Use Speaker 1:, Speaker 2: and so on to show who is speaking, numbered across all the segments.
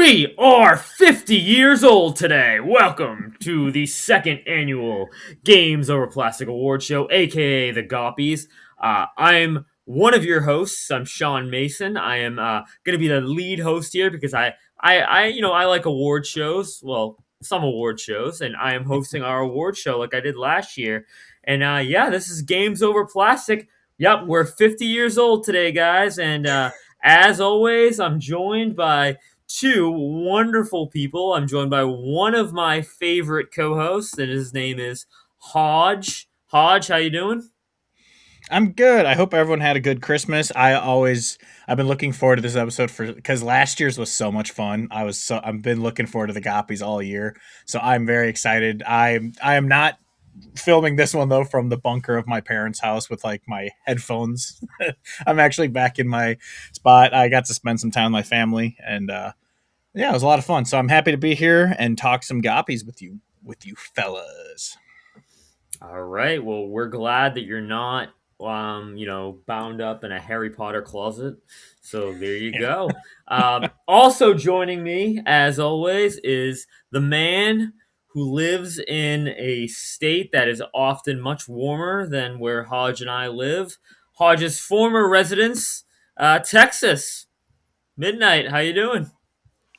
Speaker 1: We are 50 years old today. Welcome to the second annual Gamesoverplastic Award Show, aka the Goppies. I'm one of your hosts. I'm Sean Mason. I am going to be the lead host here because I like award shows. Well, some award shows, and I am hosting our award show like I did last year. And this is Games Over Plastic. Yep, we're 50 years old today, guys. And as always, I'm joined by two wonderful people. I'm joined by one of my favorite co-hosts, and his name is Hodge. Hodge, how you doing?
Speaker 2: I'm good. I hope everyone had a good Christmas. I've been looking forward to this episode because last year's was so much fun. I've been looking forward to the Goppies all year, so I'm very excited. I am not filming this one though from the bunker of my parents' house with like my headphones. I'm actually back in my spot. I got to spend some time with my family, and it was a lot of fun. So I'm happy to be here and talk some Goppies with you fellas.
Speaker 1: All right. Well, we're glad that you're not, bound up in a Harry Potter closet. So there you
Speaker 2: Yeah.
Speaker 1: go. Also joining me, as always, is the man who lives in a state that is often much warmer than where Hodge and I live. Hodge's former residence, Texas. Midnight. How you doing?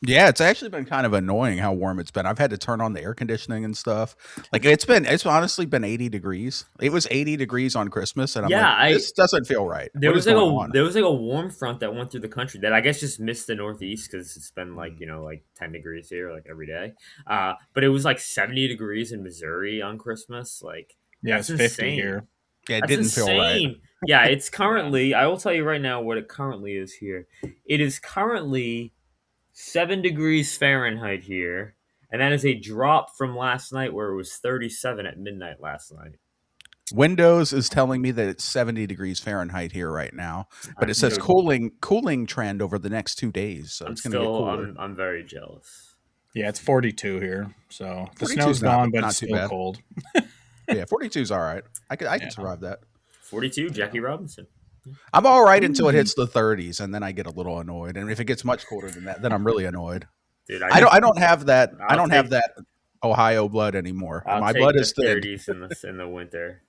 Speaker 3: Yeah, it's actually been kind of annoying how warm it's been. I've had to turn on the air conditioning and stuff. Like it's honestly been 80 degrees. It was 80 degrees on Christmas, and I'm like, this doesn't feel right.
Speaker 1: There
Speaker 3: What
Speaker 1: was
Speaker 3: is going on?
Speaker 1: there was like a warm front that went through the country that I guess just missed the Northeast because it's been like 10 degrees here like every day. But it was like 70 degrees in Missouri on Christmas. Like
Speaker 2: Yeah,
Speaker 1: that's
Speaker 2: it's 50
Speaker 1: insane.
Speaker 2: here.
Speaker 3: Yeah, it
Speaker 1: That's
Speaker 3: didn't feel right.
Speaker 1: insane. Yeah, it's currently. I will tell you right now what it currently is here. It is currently 7 degrees Fahrenheit here, and that is a drop from last night where it was 37 at midnight last night.
Speaker 3: Windows is telling me that it's 70 degrees Fahrenheit here right now, but it says cooling trend over the next 2 days, so it's going to get cooler.
Speaker 1: I'm very jealous.
Speaker 2: Yeah, it's 42 here, so the
Speaker 3: 42's
Speaker 2: snow's gone, but
Speaker 3: not
Speaker 2: it's
Speaker 3: too
Speaker 2: still
Speaker 3: bad.
Speaker 2: cold.
Speaker 3: Yeah, 42 is all right. I can survive that.
Speaker 1: 42, Jackie Robinson.
Speaker 3: I'm all right until it hits the 30s, and then I get a little annoyed. And if it gets much colder than that, then I'm really annoyed.
Speaker 1: Dude,
Speaker 3: I don't have that. I don't have that Ohio blood anymore. My blood is thin.
Speaker 1: 30s in the winter.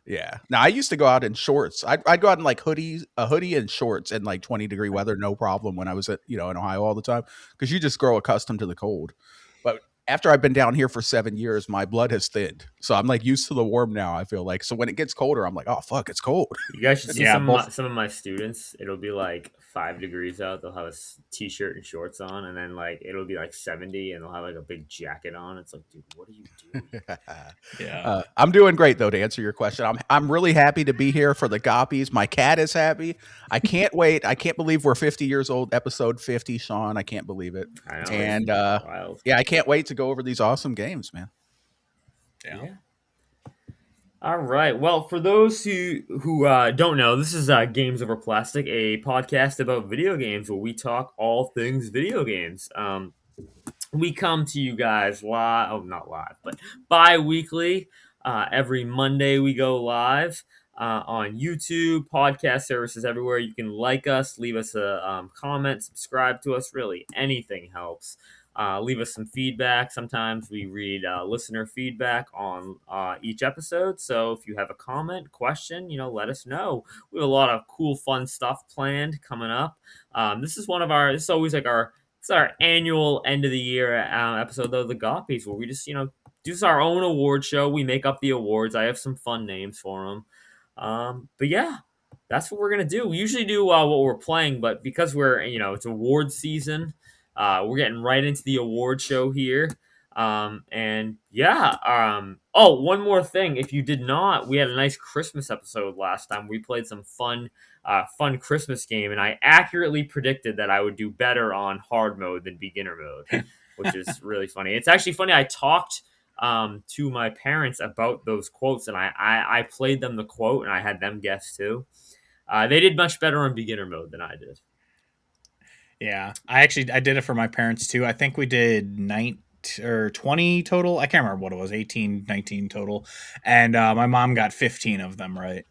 Speaker 3: Yeah. Now I used to go out in shorts. I'd go out in like a hoodie and shorts in like 20-degree weather, no problem. When I was in Ohio all the time, because you just grow accustomed to the cold. But after I've been down here for 7 years, my blood has thinned, so I'm like used to the warm now. I feel like so when it gets colder, I'm like, oh fuck, it's cold.
Speaker 1: You guys should see
Speaker 2: Yeah,
Speaker 1: some of my students. It'll be like 5 degrees out. They'll have a t-shirt and shorts on, and then like it'll be like 70, and they'll have like a big jacket on. It's like, dude, what are you doing?
Speaker 2: Yeah.
Speaker 3: I'm doing great though. To answer your question, I'm really happy to be here for the Goppies. My cat is happy. I can't wait. I can't believe we're 50 years old. Episode 50, Sean. I can't believe it.
Speaker 1: I know,
Speaker 3: And
Speaker 1: wild.
Speaker 3: yeah, I can't wait to go over these awesome games, man.
Speaker 2: Yeah.
Speaker 1: All right. Well, for those who don't know, this is Games Over Plastic, a podcast about video games where we talk all things video games. We come to you guys live, not live, but bi-weekly. Every Monday we go live on YouTube, podcast services everywhere. You can like us, leave us a comment, subscribe to us. Really, anything helps. Leave us some feedback. Sometimes we read listener feedback on each episode. So if you have a comment, question, let us know. We have a lot of cool, fun stuff planned coming up. This is always like it's our annual end of the year episode of the Goppies, where we just, do our own award show. We make up the awards. I have some fun names for them. But yeah, that's what we're going to do. We usually do what we're playing, but because it's award season, we're getting right into the award show here. One more thing. If you did not, we had a nice Christmas episode last time. We played some fun Christmas game, and I accurately predicted that I would do better on hard mode than beginner mode, which is really funny. It's actually funny. I talked to my parents about those quotes, and I played them the quote, and I had them guess too. They did much better on beginner mode than I did.
Speaker 2: Yeah, I did it for my parents too. I think we did 20 total. I can't remember what it was, 18, 19 total. And my mom got 15 of them right.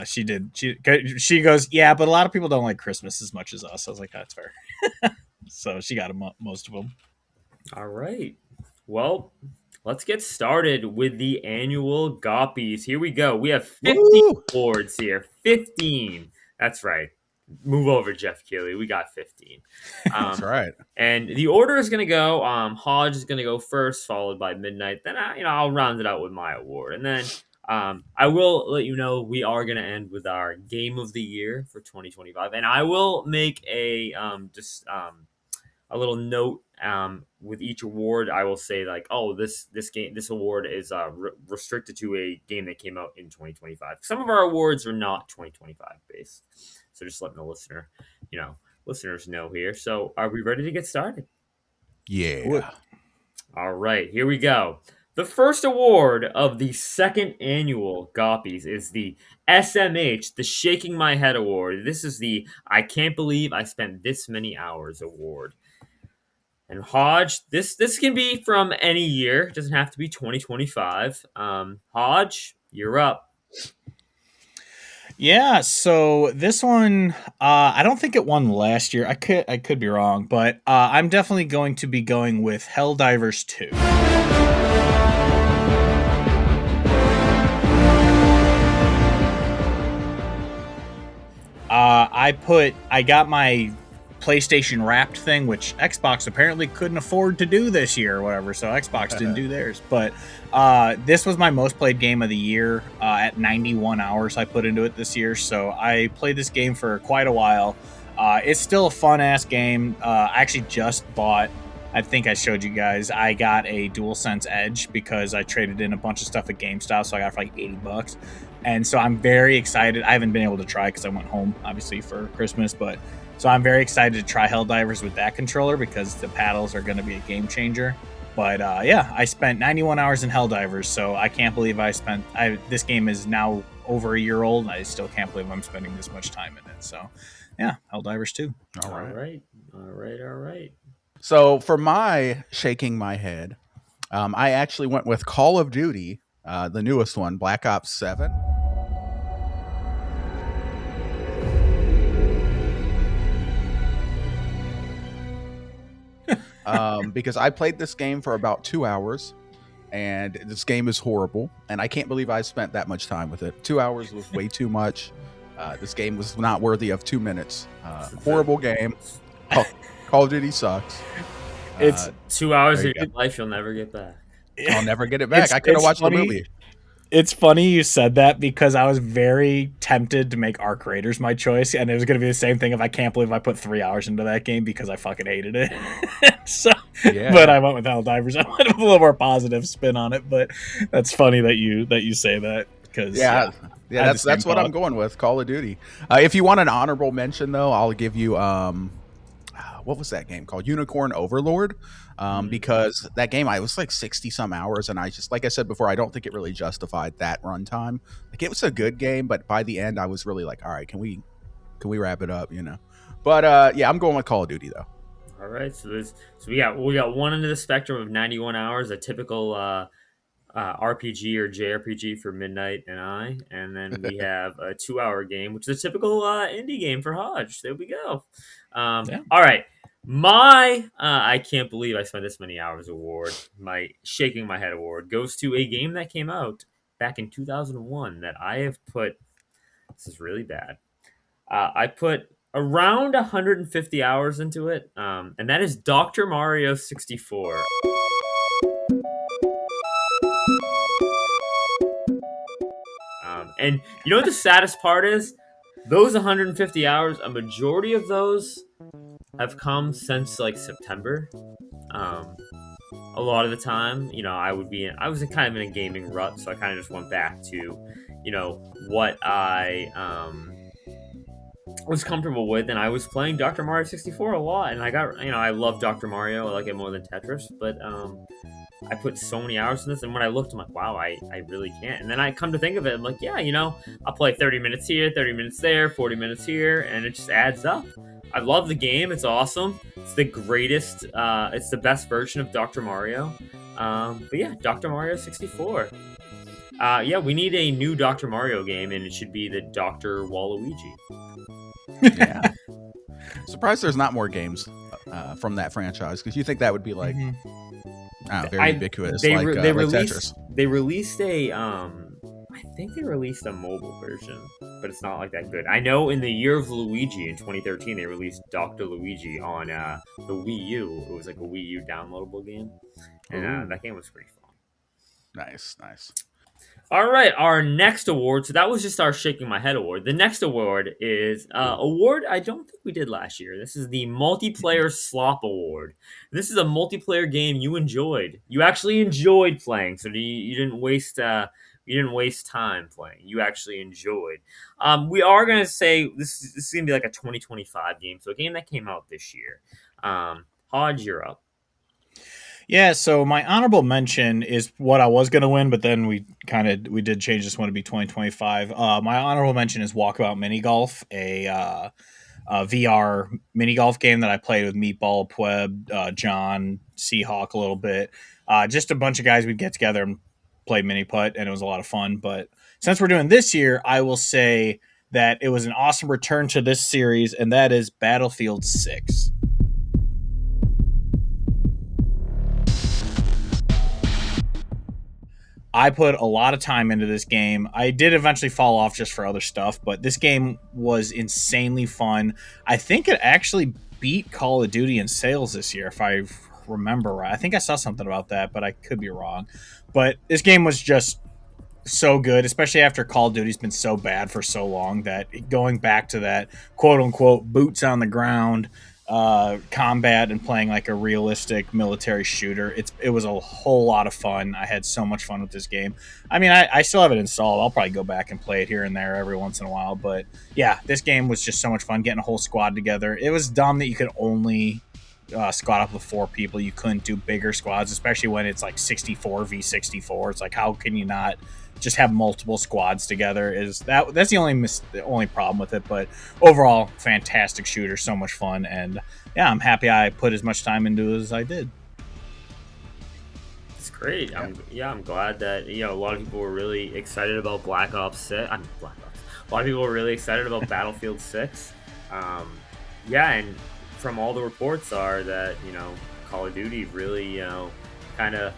Speaker 2: She did. She goes, yeah, but a lot of people don't like Christmas as much as us. I was like, that's fair. so she got most of them.
Speaker 1: All right. Well, let's get started with the annual Goppies. Here we go. We have 15
Speaker 3: Woo!
Speaker 1: awards here. 15. That's right. Move over, Jeff Keighley. We got 15.
Speaker 3: That's right.
Speaker 1: And the order is going to go. Hodge is going to go first, followed by Midnight. Then I'll round it out with my award, and then I will let you know we are going to end with our game of the year for 2025, and I will make a little note with each award. I will say like, oh, this award is restricted to a game that came out in 2025. Some of our awards are not 2025 based, so just letting the listeners know here. So, are we ready to get started?
Speaker 3: Yeah.
Speaker 1: All right, here we go. The first award of the second annual Goppies is the SMH, the Shaking My Head Award. This is the I Can't Believe I Spent This Many Hours award. And Hodge, this can be from any year. It doesn't have to be 2025. Hodge, you're up.
Speaker 2: Yeah, so this one, I don't think it won last year. I could be wrong, but I'm definitely going to be going with Helldivers 2. I got my PlayStation Wrapped thing, which Xbox apparently couldn't afford to do this year or whatever, so Xbox didn't do theirs. But this was my most played game of the year at 91 hours I put into it this year, so I played this game for quite a while. It's still a fun-ass game. I actually just bought, I think I showed you guys, I got a DualSense Edge because I traded in a bunch of stuff at GameStop, so I got it for like $80. And so I'm very excited. I haven't been able to try because I went home, obviously, for Christmas, but so I'm very excited to try Helldivers with that controller because the paddles are going to be a game changer. But yeah, I spent 91 hours in Helldivers, so I can't believe this game is now over a year old, and I still can't believe I'm spending this much time in it. So yeah, Helldivers 2.
Speaker 1: All right.
Speaker 3: So for my shaking my head, I actually went with Call of Duty, the newest one, Black Ops 7. Because I played this game for about 2 hours, and this game is horrible, and I can't believe I spent that much time with it. 2 hours was way too much. This game was not worthy of 2 minutes. Horrible game. Call of Duty sucks.
Speaker 2: It's
Speaker 1: 2 hours of your life you'll never get back.
Speaker 3: I'll never get it back. I could have watched the movie.
Speaker 2: It's funny you said that because I was very tempted to make Arc Raiders my choice, and it was going to be the same thing if I can't believe I put 3 hours into that game because I fucking hated it. But I went with Helldivers. I went with a little more positive spin on it, but that's funny that you say that because
Speaker 3: that's what I'm going with. Call of Duty. If you want an honorable mention, though, I'll give you what was that game called? Unicorn Overlord. Because that game, I was like 60 some hours, and I just, like I said before, I don't think it really justified that runtime. Like, it was a good game, but by the end, I was really like, all right, can we wrap it up, you know? But yeah, I'm going with Call of Duty though.
Speaker 1: All right, so we got one end of the spectrum of 91 hours, a typical RPG or JRPG for Midnight and I, and then we have a 2 hour game, which is a typical indie game for Hodge. There we go. All right. My I can't believe I spent this many hours award, my shaking my head award, goes to a game that came out back in 2001 that I have put, this is really bad, I put around 150 hours into it, and that is Dr. Mario 64. And you know what the saddest part is? Those 150 hours, a majority of those have come since like September. A lot of the time, you know, I was kind of in a gaming rut, so I kind of just went back to, you know, what I was comfortable with, and I was playing Dr. Mario 64 a lot, and I love Dr. Mario, I like it more than Tetris, but I put so many hours in this, and when I looked, I'm like, wow, I really can't. And then I come to think of it, I'm like, yeah, you know, I'll play 30 minutes here, 30 minutes there, 40 minutes here, and it just adds up. I love the game. It's awesome. It's the greatest. It's the best version of Dr. Mario. But yeah, Dr. Mario 64. Yeah, we need a new Dr. Mario game, and it should be the Dr. Waluigi.
Speaker 3: Yeah. Surprised there's not more games from that franchise? Because you think that would be like
Speaker 2: Mhm.
Speaker 3: very ubiquitous,
Speaker 1: they
Speaker 3: like
Speaker 1: released
Speaker 3: Tetris.
Speaker 1: they released a I think they released a mobile version, but it's not like that good. I know in the year of Luigi in 2013 they released Dr. Luigi on the Wii U. It was like a Wii U downloadable game, and
Speaker 3: Ooh,
Speaker 1: that game was pretty fun.
Speaker 3: nice.
Speaker 1: All right, our next award. So that was just our shaking my head award. The next award is award I don't think we did last year. This is the Multiplayer Slop Award. This is a multiplayer game you enjoyed. You actually enjoyed playing, so you didn't waste time playing. You actually enjoyed. We are gonna say this is gonna be like a 2025 game, so a game that came out this year. Hodge, you're up.
Speaker 2: Yeah, so my honorable mention is what I was going to win, but then we did change this one to be 2025. My honorable mention is Walkabout Mini Golf, a VR mini golf game that I played with Meatball, Pweb, John, Seahawk a little bit. Just a bunch of guys we'd get together and play mini putt, and it was a lot of fun. But since we're doing this year, I will say that it was an awesome return to this series, and that is Battlefield 6. I put a lot of time into this game. I did eventually fall off just for other stuff, but this game was insanely fun. I think it actually beat Call of Duty in sales this year, if I remember right. I think I saw something about that, but I could be wrong. But this game was just so good, especially after Call of Duty's been so bad for so long, that going back to that quote unquote boots on the ground combat and playing like a realistic military shooter, it was a whole lot of fun. I had so much fun with this game. I mean, I still have it installed. I'll probably go back and play it here and there every once in a while, but yeah, this game was just so much fun getting a whole squad together. It was dumb that you could only squad up with 4 people. You couldn't do bigger squads, especially when it's like 64 v 64. It's like, how can you not just have multiple squads together? That's the only problem with it. But overall, fantastic shooter, so much fun, and yeah, I'm happy I put as much time into it as I did.
Speaker 1: It's great.
Speaker 3: Yeah.
Speaker 1: I'm glad that a lot of people were really excited about Black Ops 6. Black Ops. A lot of people were really excited about Battlefield 6. Yeah, and from all the reports are that Call of Duty really kind of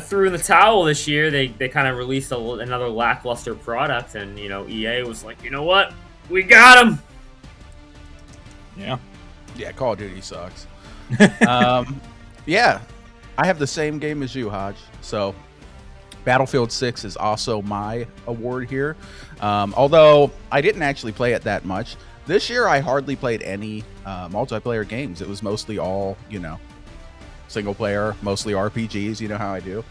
Speaker 1: threw in the towel this year. They kind of released another lackluster product, and EA was like, you know what, we got him.
Speaker 3: Yeah, Call of Duty sucks. Yeah, I have the same game as you, Hodge. So Battlefield 6 is also my award here. Although I didn't actually play it that much. This year, I hardly played any multiplayer games. It was mostly all, single player, mostly RPGs. You know how I do.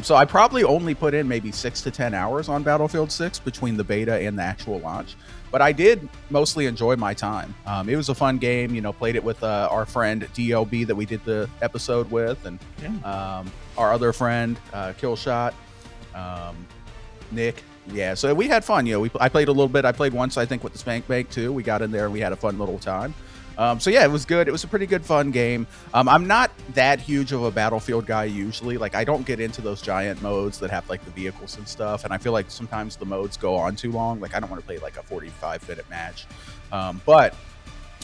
Speaker 3: So I probably only put in maybe 6 to 10 hours on Battlefield 6 between the beta and the actual launch. But I did mostly enjoy my time. It was a fun game. Played it with our friend DLB that we did the episode with, and our other friend Killshot, Nick. Yeah, so we had fun. I played a little bit. I played once, I think, with the Spank Bank too. We got in there and we had a fun little time. So yeah, it was good. It was a pretty good, fun game. I'm not that huge of a Battlefield guy usually. Like, I don't get into those giant modes that have like the vehicles and stuff. And I feel like sometimes the modes go on too long. Like, I don't want to play like a 45-minute match. But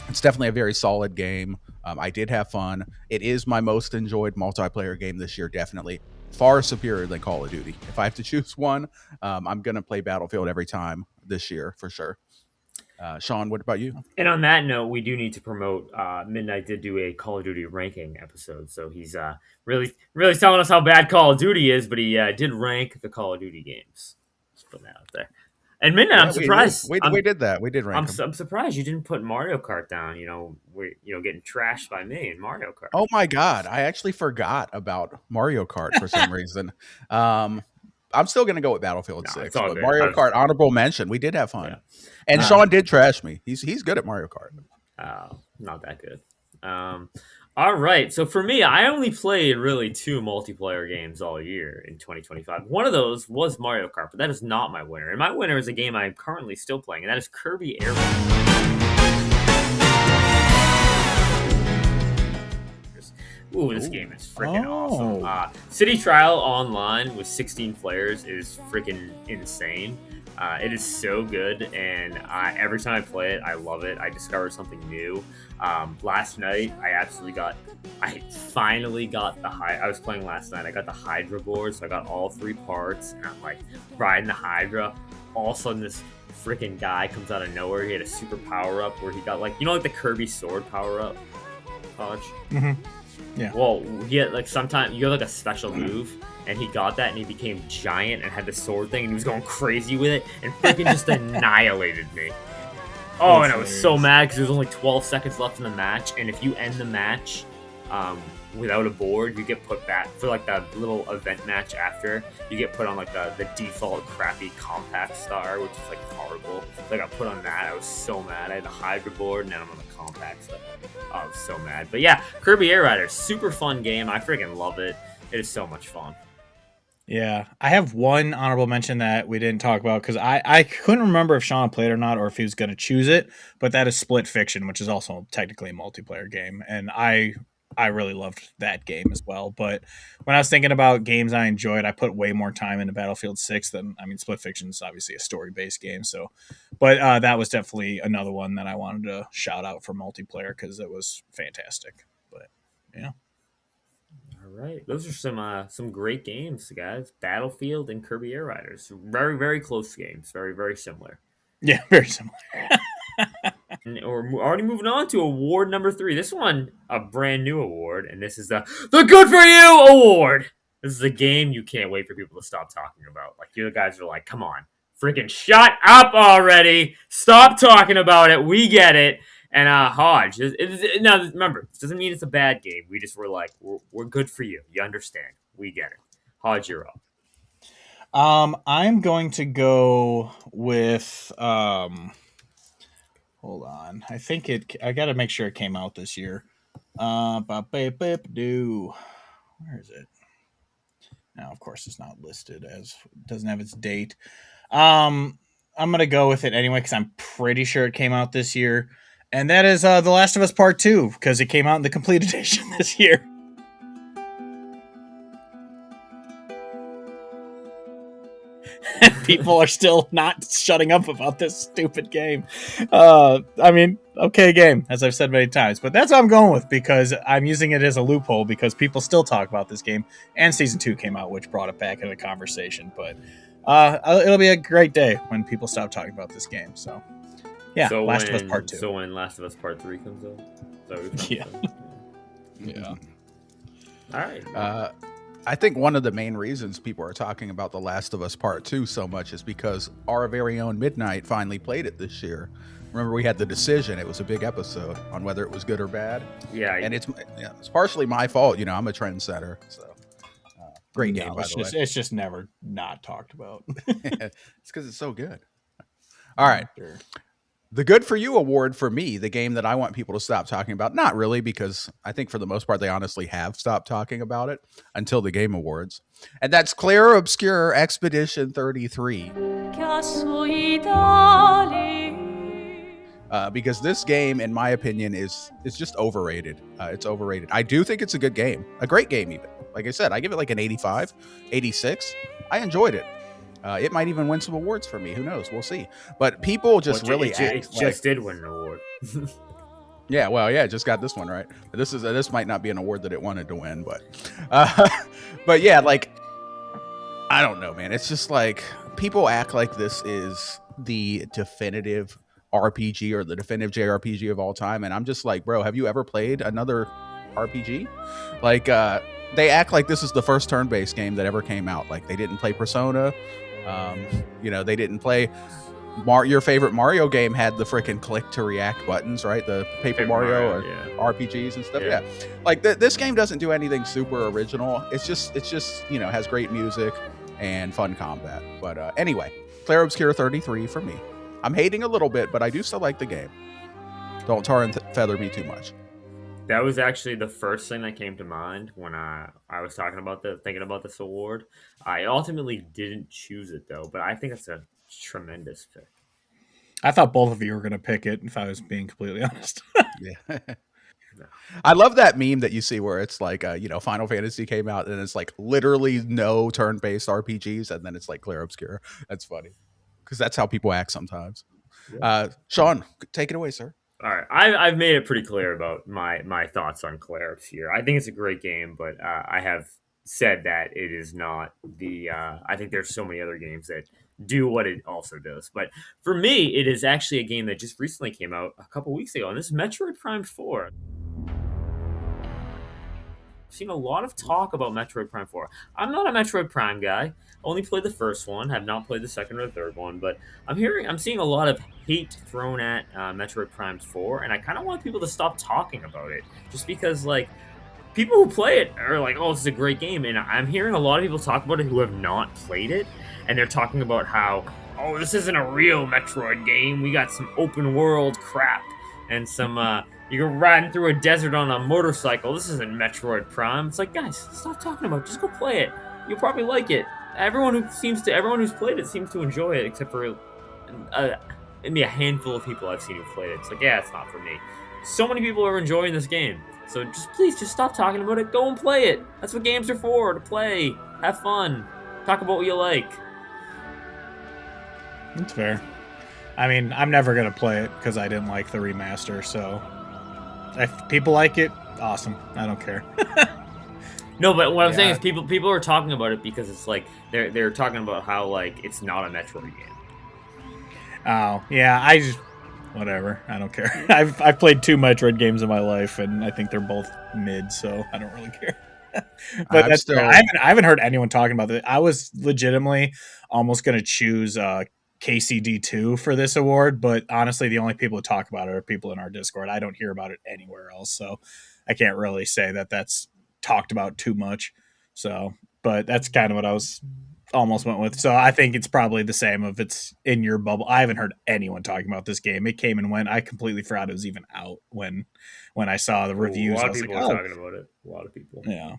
Speaker 3: it's definitely a very solid game. I did have fun. It is my most enjoyed multiplayer game this year, definitely. Far superior than Call of Duty. If I have to choose one, I'm going to play Battlefield every time this year for sure. Sean, what about you?
Speaker 1: And on that note, we do need to promote. Midnight did do a Call of Duty ranking episode, so he's really telling us how bad Call of Duty is, but he did rank the Call of Duty games. Just putting that out there. And Midnight, I'm surprised.
Speaker 3: We did that. We did rank them.
Speaker 1: I'm surprised you didn't put Mario Kart down. We're getting trashed by me in Mario Kart.
Speaker 3: Oh my God, I actually forgot about Mario Kart for some reason. I'm still going to go with Battlefield 6, but Mario Kart, honorable mention. We did have fun. Yeah. And Sean did trash me. He's good at Mario Kart.
Speaker 1: Not that good. All right. So for me, I only played really 2 multiplayer games all year in 2025. One of those was Mario Kart, but that is not my winner. And my winner is a game I'm currently still playing, and that is Kirby Air Ride. Ooh, this game is freaking awesome. City Trial Online with 16 players is freaking insane. It is so good, and every time I play it, I love it. I discover something new. Last night, I finally got I was playing last night. I got the Hydra board, so I got all 3 parts, and I'm like riding the Hydra. All of a sudden, this freaking guy comes out of nowhere. He had a super power up where he got like the Kirby sword power up. Hodge.
Speaker 2: Mm-hmm. Yeah.
Speaker 1: Well, he had like sometimes you have like a special move, and he got that, and he became giant and had the sword thing, and he was going crazy with it, and freaking just annihilated me. Oh, and I was so mad because there's only 12 seconds left in the match, and if you end the match without a board, you get put back for like the little event match after. You get put on like the default crappy compact star, which is like horrible. So I got put on that. I was so mad. I had the Hydra board, and now I'm on the compact stuff. Oh, I was so mad. But yeah, Kirby Air Rider, super fun game. I freaking love it. It is so much fun.
Speaker 2: Yeah, I have one honorable mention that we didn't talk about because I couldn't remember if Sean played or not, or if he was going to choose it. But that is Split Fiction, which is also technically a multiplayer game, and I really loved that game as well. But when I was thinking about games I enjoyed, I put way more time into Battlefield 6 than Split Fiction is obviously a story based game. So, but that was definitely another one that I wanted to shout out for multiplayer because it was fantastic. But yeah.
Speaker 1: All right, those are some great games, guys. Battlefield and Kirby Air Riders, very very close games, very very similar.
Speaker 2: Yeah, very similar.
Speaker 1: And we're already moving on to award number 3. This one, a brand new award, and this is the Good For You Award. This is a game you can't wait for people to stop talking about. Like, you guys are like, come on, freaking shut up already. Stop talking about it. We get it. And Hodge, now remember, this doesn't mean it's a bad game. We just were like, we're good for you. You understand. We get it. Hodge, you're up.
Speaker 2: I'm going to go with hold on. I think I got to make sure it came out this year. Where is it? Now, of course, it's not listed as it doesn't have its date. I'm going to go with it anyway because I'm pretty sure it came out this year. And that is The Last of Us Part 2 because it came out in the complete edition this year. People are still not shutting up about this stupid game. Okay game, as I've said many times, but that's what I'm going with because I'm using it as a loophole because people still talk about this game, and Season 2 came out, which brought it back into the conversation. But it'll be a great day when people stop talking about this game. So, yeah, Last of Us Part 2.
Speaker 1: So when Last of Us Part 3 comes out?
Speaker 2: Yeah. Yeah.
Speaker 1: All right.
Speaker 3: I think one of the main reasons people are talking about The Last of Us Part 2 so much is because our very own Midnight finally played it this year. Remember, we had the decision. It was a big episode on whether it was good or bad.
Speaker 1: Yeah.
Speaker 3: And it's partially my fault. I'm a trendsetter. So, great game, by the way.
Speaker 2: It's just never not talked about.
Speaker 3: It's because it's so good. All right.
Speaker 2: Sure.
Speaker 3: The Good For You Award for me, the game that I want people to stop talking about, not really, because I think for the most part they honestly have stopped talking about it until the Game Awards. And that's Clair Obscur Expedition 33. Because this game, in my opinion, is just overrated. It's overrated. I do think it's a good game. A great game, even. Like I said, I give it like an 85, 86. I enjoyed it. It might even win some awards for me. Who knows? We'll see. But people just
Speaker 1: did win an award.
Speaker 3: Yeah, well, yeah, it just got this one right. This might not be an award that it wanted to win, but yeah, like I don't know, man. It's just like people act like this is the definitive RPG or the definitive JRPG of all time, and I'm just like, bro, have you ever played another RPG? Like, they act like this is the first turn-based game that ever came out. Like, they didn't play Persona. They didn't play your favorite Mario game had the freaking click to react buttons, right? The Paper Mario or RPGs and stuff. Yeah. Like this game doesn't do anything super original. It's just has great music and fun combat. But anyway, Clair Obscur 33 for me. I'm hating a little bit, but I do still like the game. Don't tar and feather me too much.
Speaker 1: That was actually the first thing that came to mind when I was thinking about this award. I ultimately didn't choose it though, but I think it's a tremendous pick.
Speaker 2: I thought both of you were going to pick it, if I was being completely honest.
Speaker 3: Yeah. I love that meme that you see where it's like, Final Fantasy came out and it's like literally no turn-based RPGs, and then it's like Clair Obscur. That's funny. because that's how people act sometimes.
Speaker 1: Yeah.
Speaker 3: Sean, take it away, sir.
Speaker 1: All right, I've made it pretty clear about my thoughts on Claire here. I think it's a great game, but I have said that it is not the. I think there's so many other games that do what it also does. But for me, it is actually a game that just recently came out a couple weeks ago, and this is Metroid Prime 4. I've seen a lot of talk about Metroid Prime 4. I'm not a Metroid Prime guy. Only played the first one, have not played the second or the third one, but I'm seeing a lot of hate thrown at Metroid Prime 4, and I kind of want people to stop talking about it, just because like people who play it are like, "Oh, this is a great game," and I'm hearing a lot of people talk about it who have not played it, and they're talking about how, "Oh, this isn't a real Metroid game. We got some open world crap and some you're riding through a desert on a motorcycle. This isn't Metroid Prime." It's like, guys, stop talking about it. Just go play it. You'll probably like it. Everyone who's played it seems to enjoy it, except for maybe a handful of people I've seen who played it. It's like, yeah, it's not for me. So many people are enjoying this game. So please stop talking about it. Go and play it. That's what games are for, to play. Have fun. Talk about what you like.
Speaker 2: That's fair. I mean, I'm never going to play it because I didn't like the remaster, so if people like it, awesome. I don't care.
Speaker 1: No, but what I'm saying is people are talking about it because it's like they're talking about how like it's not a Metroid game.
Speaker 2: Oh, yeah, whatever. I don't care. I've played 2 Metroid games in my life, and I think they're both mid, so I don't really care. But I haven't heard anyone talking about it. I was legitimately almost going to choose KCD2 for this award, but honestly, the only people who talk about it are people in our Discord. I don't hear about it anywhere else, so I can't really say that that's talked about too much. So, but that's kind of what I was almost went with. So I think it's probably the same if it's in your bubble. I haven't heard anyone talking about this game. It came and went. I completely forgot it was even out when I saw the reviews.
Speaker 1: A lot
Speaker 2: I
Speaker 1: of
Speaker 2: was
Speaker 1: people
Speaker 2: like,
Speaker 1: are talking about it. A lot of people.
Speaker 2: Yeah.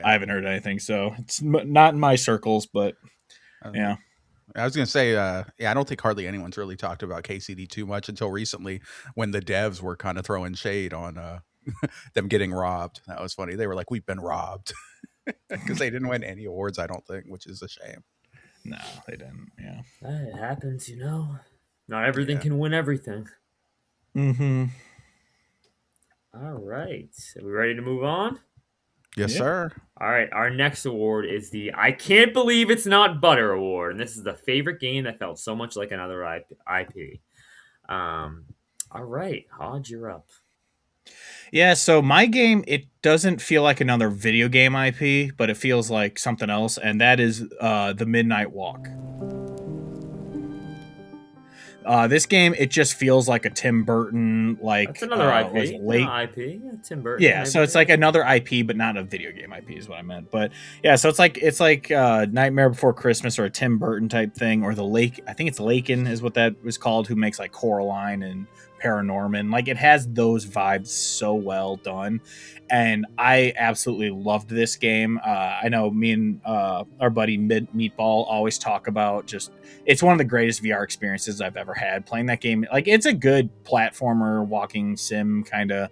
Speaker 2: I haven't heard anything. So it's not in my circles, but yeah.
Speaker 3: I was going to say, I don't think hardly anyone's really talked about KCD too much until recently when the devs were kind of throwing shade on them getting robbed. That was funny. They were like, "We've been robbed," because they didn't win any awards, I don't think, which is a shame.
Speaker 2: No, they didn't. Yeah.
Speaker 1: It happens, you know. Not everything can win everything.
Speaker 2: Mm-hmm.
Speaker 1: All right. Are we ready to move on?
Speaker 3: Yes, sir.
Speaker 1: All right. Our next award is the I Can't Believe It's Not Butter Award. And this is the favorite game that felt so much like another IP. All right. Hodge, you're up.
Speaker 2: Yeah, so my game, it doesn't feel like another video game IP, but it feels like something else, and that is the Midnight Walk. This game, it just feels like a Tim Burton, like
Speaker 1: that's another IP.
Speaker 2: IP.
Speaker 1: Yeah, Tim Burton.
Speaker 2: Yeah, so it's like another IP, but not a video game IP is what I meant. But yeah, so it's like Nightmare Before Christmas or a Tim Burton type thing, or the Lake. I think it's Laken is what that was called. Who makes like Coraline and Paranorman? Like it has those vibes so well done, and I absolutely loved this game. I know me and our buddy Meatball always talk about just. It's one of the greatest VR experiences I've ever had playing that game. Like it's a good platformer, walking sim kind of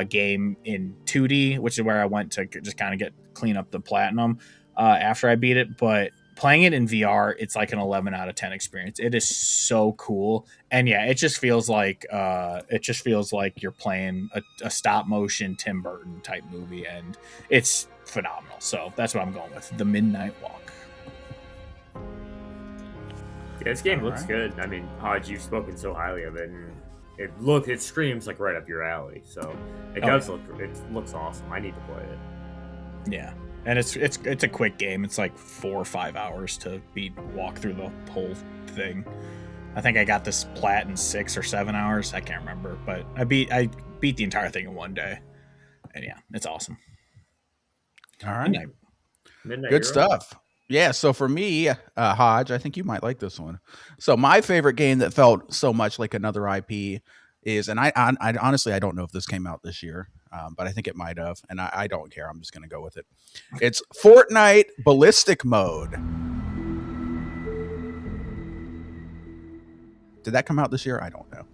Speaker 2: game in 2D, which is where I went to just kind of clean up the platinum after I beat it. But playing it in VR, it's like an 11 out of 10 experience. It is so cool, and yeah, it just feels like you're playing a stop motion Tim Burton type movie, and it's phenomenal. So that's what I'm going with, the Midnight Walk.
Speaker 1: Yeah, this game looks good. I mean, Hodge, you've spoken so highly of it, and it screams like right up your alley. So it looks awesome. I need to play it.
Speaker 2: Yeah, and it's a quick game. It's like 4 or 5 hours to walk through the whole thing. I think I got this plat in 6 or 7 hours. I can't remember, but I beat the entire thing in one day, and yeah, it's awesome.
Speaker 3: All right,
Speaker 1: Midnight
Speaker 3: good stuff. Yeah, so for me, Hodge, I think you might like this one. So my favorite game that felt so much like another IP is, and I honestly, I don't know if this came out this year, but I think it might have, and I don't care. I'm just going to go with it. It's Fortnite Ballistic Mode. Did that come out this year? I don't know.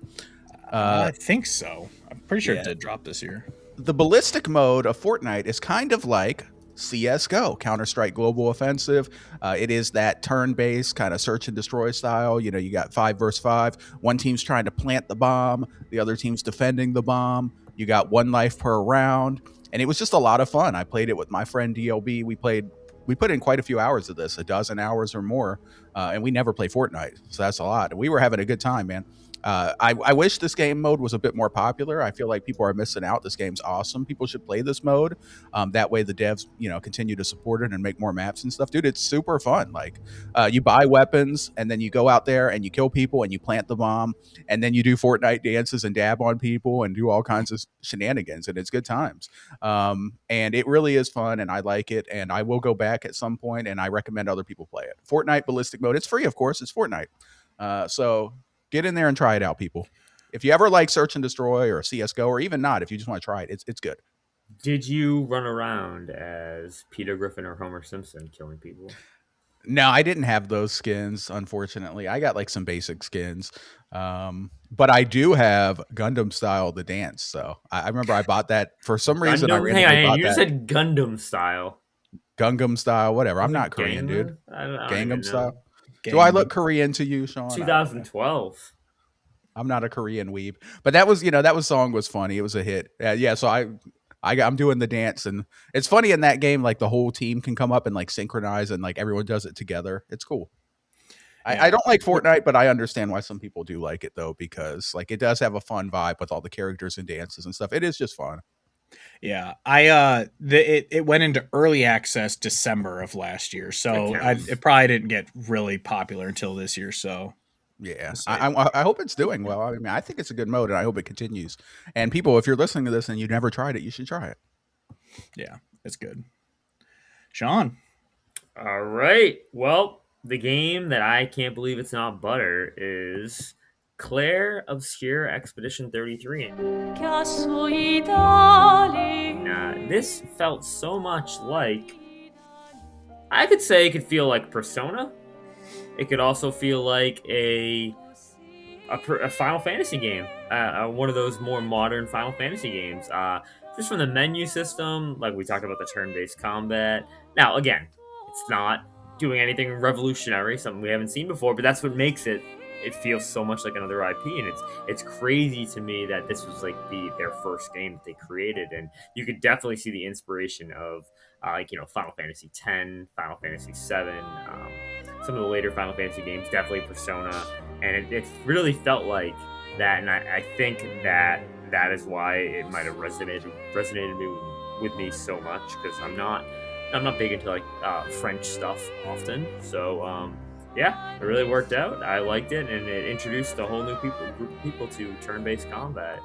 Speaker 2: I think so. I'm pretty sure it did drop this year.
Speaker 3: The Ballistic Mode of Fortnite is kind of like CS:GO, Counter-Strike Global Offensive. It is that turn-based kind of search and destroy style. You know, you got 5 versus 5. One team's trying to plant the bomb, the other team's defending the bomb. You got 1 life per round, and it was just a lot of fun. I played it with my friend DLB. We put in quite a few hours of this, a dozen hours or more, and we never play Fortnite, so that's a lot. And we were having a good time, man. I wish this game mode was a bit more popular. I feel like people are missing out. This game's awesome. People should play this mode. That way the devs, continue to support it and make more maps and stuff. Dude, it's super fun. Like, you buy weapons and then you go out there and you kill people and you plant the bomb and then you do Fortnite dances and dab on people and do all kinds of shenanigans, and it's good times. And it really is fun, and I like it, and I will go back at some point, and I recommend other people play it. Fortnite Ballistic Mode. It's free, of course. It's Fortnite. So get in there and try it out, people. If you ever like Search and Destroy or CS:GO, or even not, if you just want to try it, it's good.
Speaker 1: Did you run around as Peter Griffin or Homer Simpson killing people?
Speaker 3: No, I didn't have those skins, unfortunately. I got like some basic skins. But I do have Gundam Style the dance. So I remember I bought that for some reason. I randomly bought
Speaker 1: you
Speaker 3: that.
Speaker 1: said Gundam Style.
Speaker 3: Gangnam Style, whatever. I'm not Korean, dude.
Speaker 1: I don't
Speaker 3: Gangnam Style.
Speaker 1: know.
Speaker 3: Do I look Korean to you, Sean?
Speaker 1: 2012.
Speaker 3: I'm not a Korean weeb, but that was song was funny. It was a hit. Yeah, so I'm doing the dance, and it's funny in that game. Like the whole team can come up and like synchronize, and like everyone does it together. It's cool. Yeah. I don't like Fortnite, but I understand why some people do like it though, because like it does have a fun vibe with all the characters and dances and stuff. It is just fun.
Speaker 2: Yeah, it went into early access December of last year, so it probably didn't get really popular until this year. So
Speaker 3: yeah, I hope it's doing well. I mean, I think it's a good mode, and I hope it continues. And people, if you're listening to this and you never tried it, you should try it.
Speaker 2: Yeah, it's good. Sean.
Speaker 1: All right. Well, the game that I can't believe it's not butter is Claire Obscure Expedition 33. This felt so much like, I could say it could feel like Persona. It could also feel like a Final Fantasy game, one of those more modern Final Fantasy games. Just from the menu system, like we talked about the turn-based combat. Now, again, it's not doing anything revolutionary, something we haven't seen before, but that's what makes it feels so much like another IP, and it's crazy to me that this was like their first game that they created, and you could definitely see the inspiration of Final Fantasy X, Final Fantasy VII, some of the later Final Fantasy games, definitely Persona, and it really felt like that, and I think that is why it might have resonated with me so much, because I'm not big into like French stuff often, so yeah, it really worked out. I liked it, and it introduced a whole new group of people to turn-based combat.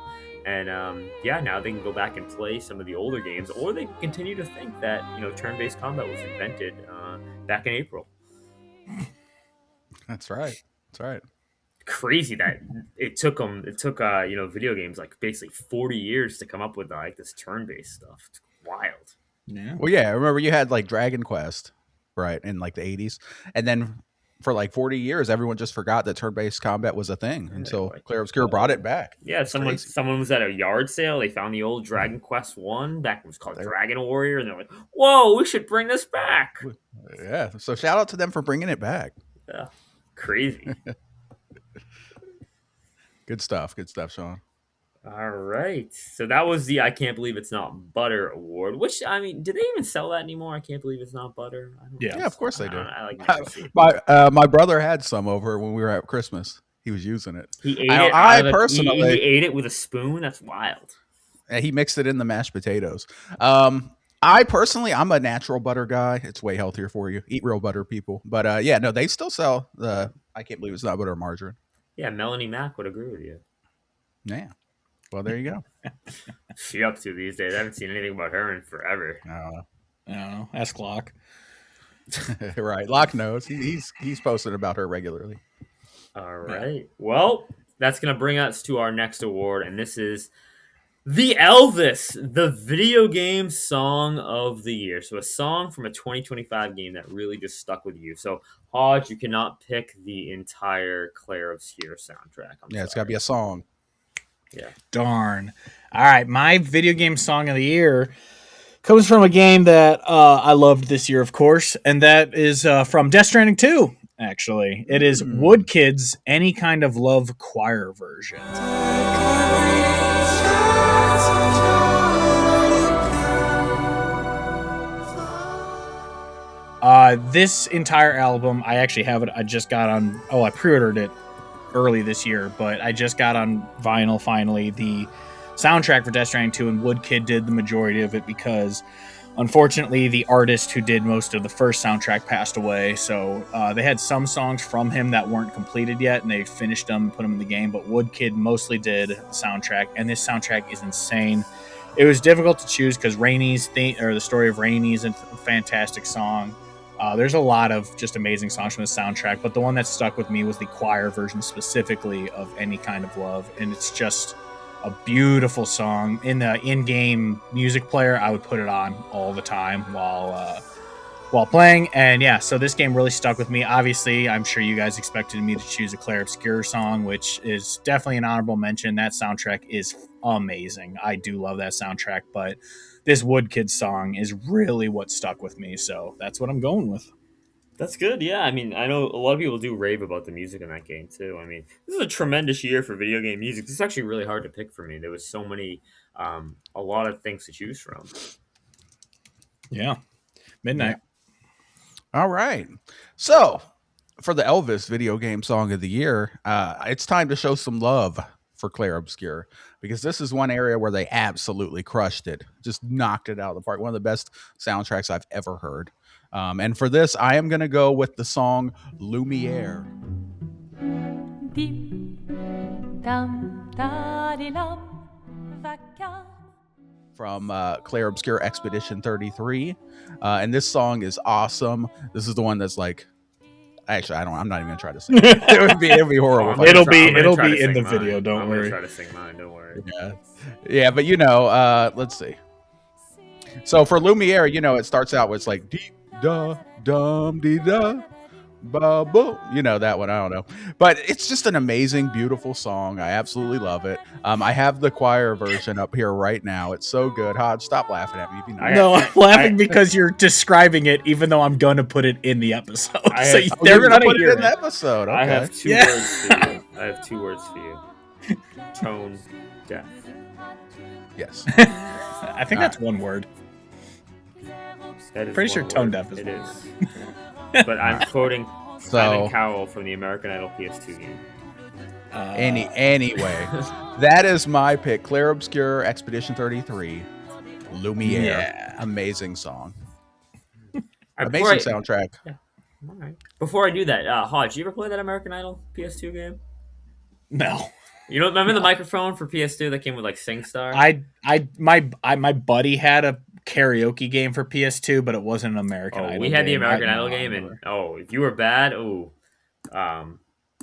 Speaker 1: And now they can go back and play some of the older games, or they can continue to think that turn-based combat was invented back in April.
Speaker 3: That's right.
Speaker 1: Crazy that it took video games like basically 40 years to come up with like this turn-based stuff. It's wild.
Speaker 2: Yeah.
Speaker 3: Well, yeah. I remember you had like Dragon Quest, right, in like the 80s, and then for like 40 years, everyone just forgot that turn-based combat was a thing until Claire Obscure brought it back.
Speaker 1: Yeah, someone was at a yard sale. They found the old Dragon Quest 1 back. It was called Dragon Warrior, and they're like, "Whoa, we should bring this back."
Speaker 3: Yeah, so shout out to them for bringing it back.
Speaker 1: Yeah, crazy.
Speaker 3: Good stuff, Sean.
Speaker 1: All right, so that was the I Can't Believe It's Not Butter award. Which, I mean, do they even sell that anymore? I Can't Believe It's Not Butter.
Speaker 3: Yeah, of course they do.
Speaker 1: My
Speaker 3: brother had some over when we were at Christmas. He was using it.
Speaker 1: He ate it. He ate it with a spoon. That's wild.
Speaker 3: He mixed it in the mashed potatoes. I'm a natural butter guy. It's way healthier for you. Eat real butter, people. But they still sell the I Can't Believe It's Not Butter margarine.
Speaker 1: Yeah, Melanie Mack would agree with you.
Speaker 3: Yeah. Well, there you go.
Speaker 1: What's she up to these days? I haven't seen anything about her in forever.
Speaker 2: I don't know. Ask Locke.
Speaker 3: Right. Locke knows. He's posted about her regularly.
Speaker 1: All right. Yeah. Well, that's going to bring us to our next award, and this is the Elvis, the video game song of the year. So a song from a 2025 game that really just stuck with you. So, Hodge, you cannot pick the entire Claire Obscure soundtrack.
Speaker 3: It's got to be a song.
Speaker 1: Yeah.
Speaker 2: Darn. All right. My video game song of the year. Comes from a game that I loved this year, of course, and that is from Death Stranding 2, actually. It is Wood Kids Any Kind of Love choir version. This entire album, I actually have it. I just got on. I pre-ordered it early this year, but I just got on vinyl finally. The soundtrack for Death Stranding 2, and Wood Kid did the majority of it because, unfortunately, the artist who did most of the first soundtrack passed away. So they had some songs from him that weren't completed yet, and they finished them and put them in the game. But Wood Kid mostly did the soundtrack, and this soundtrack is insane. It was difficult to choose because Rainy's theme, or the story of Rainy, is a fantastic song. There's a lot of just amazing songs from the soundtrack, but the one that stuck with me was the choir version specifically of Any Kind of Love, and it's just a beautiful song. In the in-game music player, I would put it on all the time while playing, and yeah, so this game really stuck with me. Obviously, I'm sure you guys expected me to choose a Claire Obscure song, which is definitely an honorable mention. That soundtrack is amazing. I do love that soundtrack, but this Wood Kids song is really what stuck with me, so that's what I'm going with.
Speaker 1: That's good. Yeah, I mean, I know a lot of people do rave about the music in that game too. I mean, this is a tremendous year for video game music. This is actually really hard to pick for me. There was so many, a lot of things to choose from.
Speaker 2: Yeah, Midnight.
Speaker 3: All right. So, for the Elvis video game song of the year, it's time to show some love for Claire Obscure, because this is one area where they absolutely crushed it. Just knocked it out of the park. One of the best soundtracks I've ever heard. And for this, I am going to go with the song Lumiere. From Claire Obscure Expedition 33. And this song is awesome. This is the one that's like, actually, I'm not even gonna try to sing. It would be horrible.
Speaker 2: It'll be in the video. Don't worry.
Speaker 1: I'm gonna try to sing mine. Don't worry.
Speaker 3: Yeah, but let's see. So for Lumiere, it starts out with like dee da dum dee da ba boom. That one. I don't know, but it's just an amazing, beautiful song. I absolutely love it. I have the choir version up here right now. It's so good. Hodge, stop laughing at me.
Speaker 2: No, I'm laughing because you're describing it, even though I'm gonna put it in the episode.
Speaker 3: They're gonna put it in the episode. Okay.
Speaker 1: I have two words for you. I have 2 words for you. Tone deaf.
Speaker 3: Yes.
Speaker 2: I think that's one word. Pretty sure tone deaf is
Speaker 1: it
Speaker 2: one
Speaker 1: is.
Speaker 2: word.
Speaker 1: But I'm quoting Simon Cowell from the American Idol PS2 game.
Speaker 3: Anyway, that is my pick. Claire Obscure Expedition 33. Lumiere. Yeah. Amazing song. Amazing soundtrack.
Speaker 1: Yeah. All right. Before I do that, Hodge, you ever play that American Idol PS2 game?
Speaker 2: No.
Speaker 1: You don't remember the microphone for PS2 that came with like SingStar?
Speaker 2: My buddy had a karaoke game for PS2, but it wasn't an American Idol.
Speaker 1: We had the American Idol game, and if you were bad,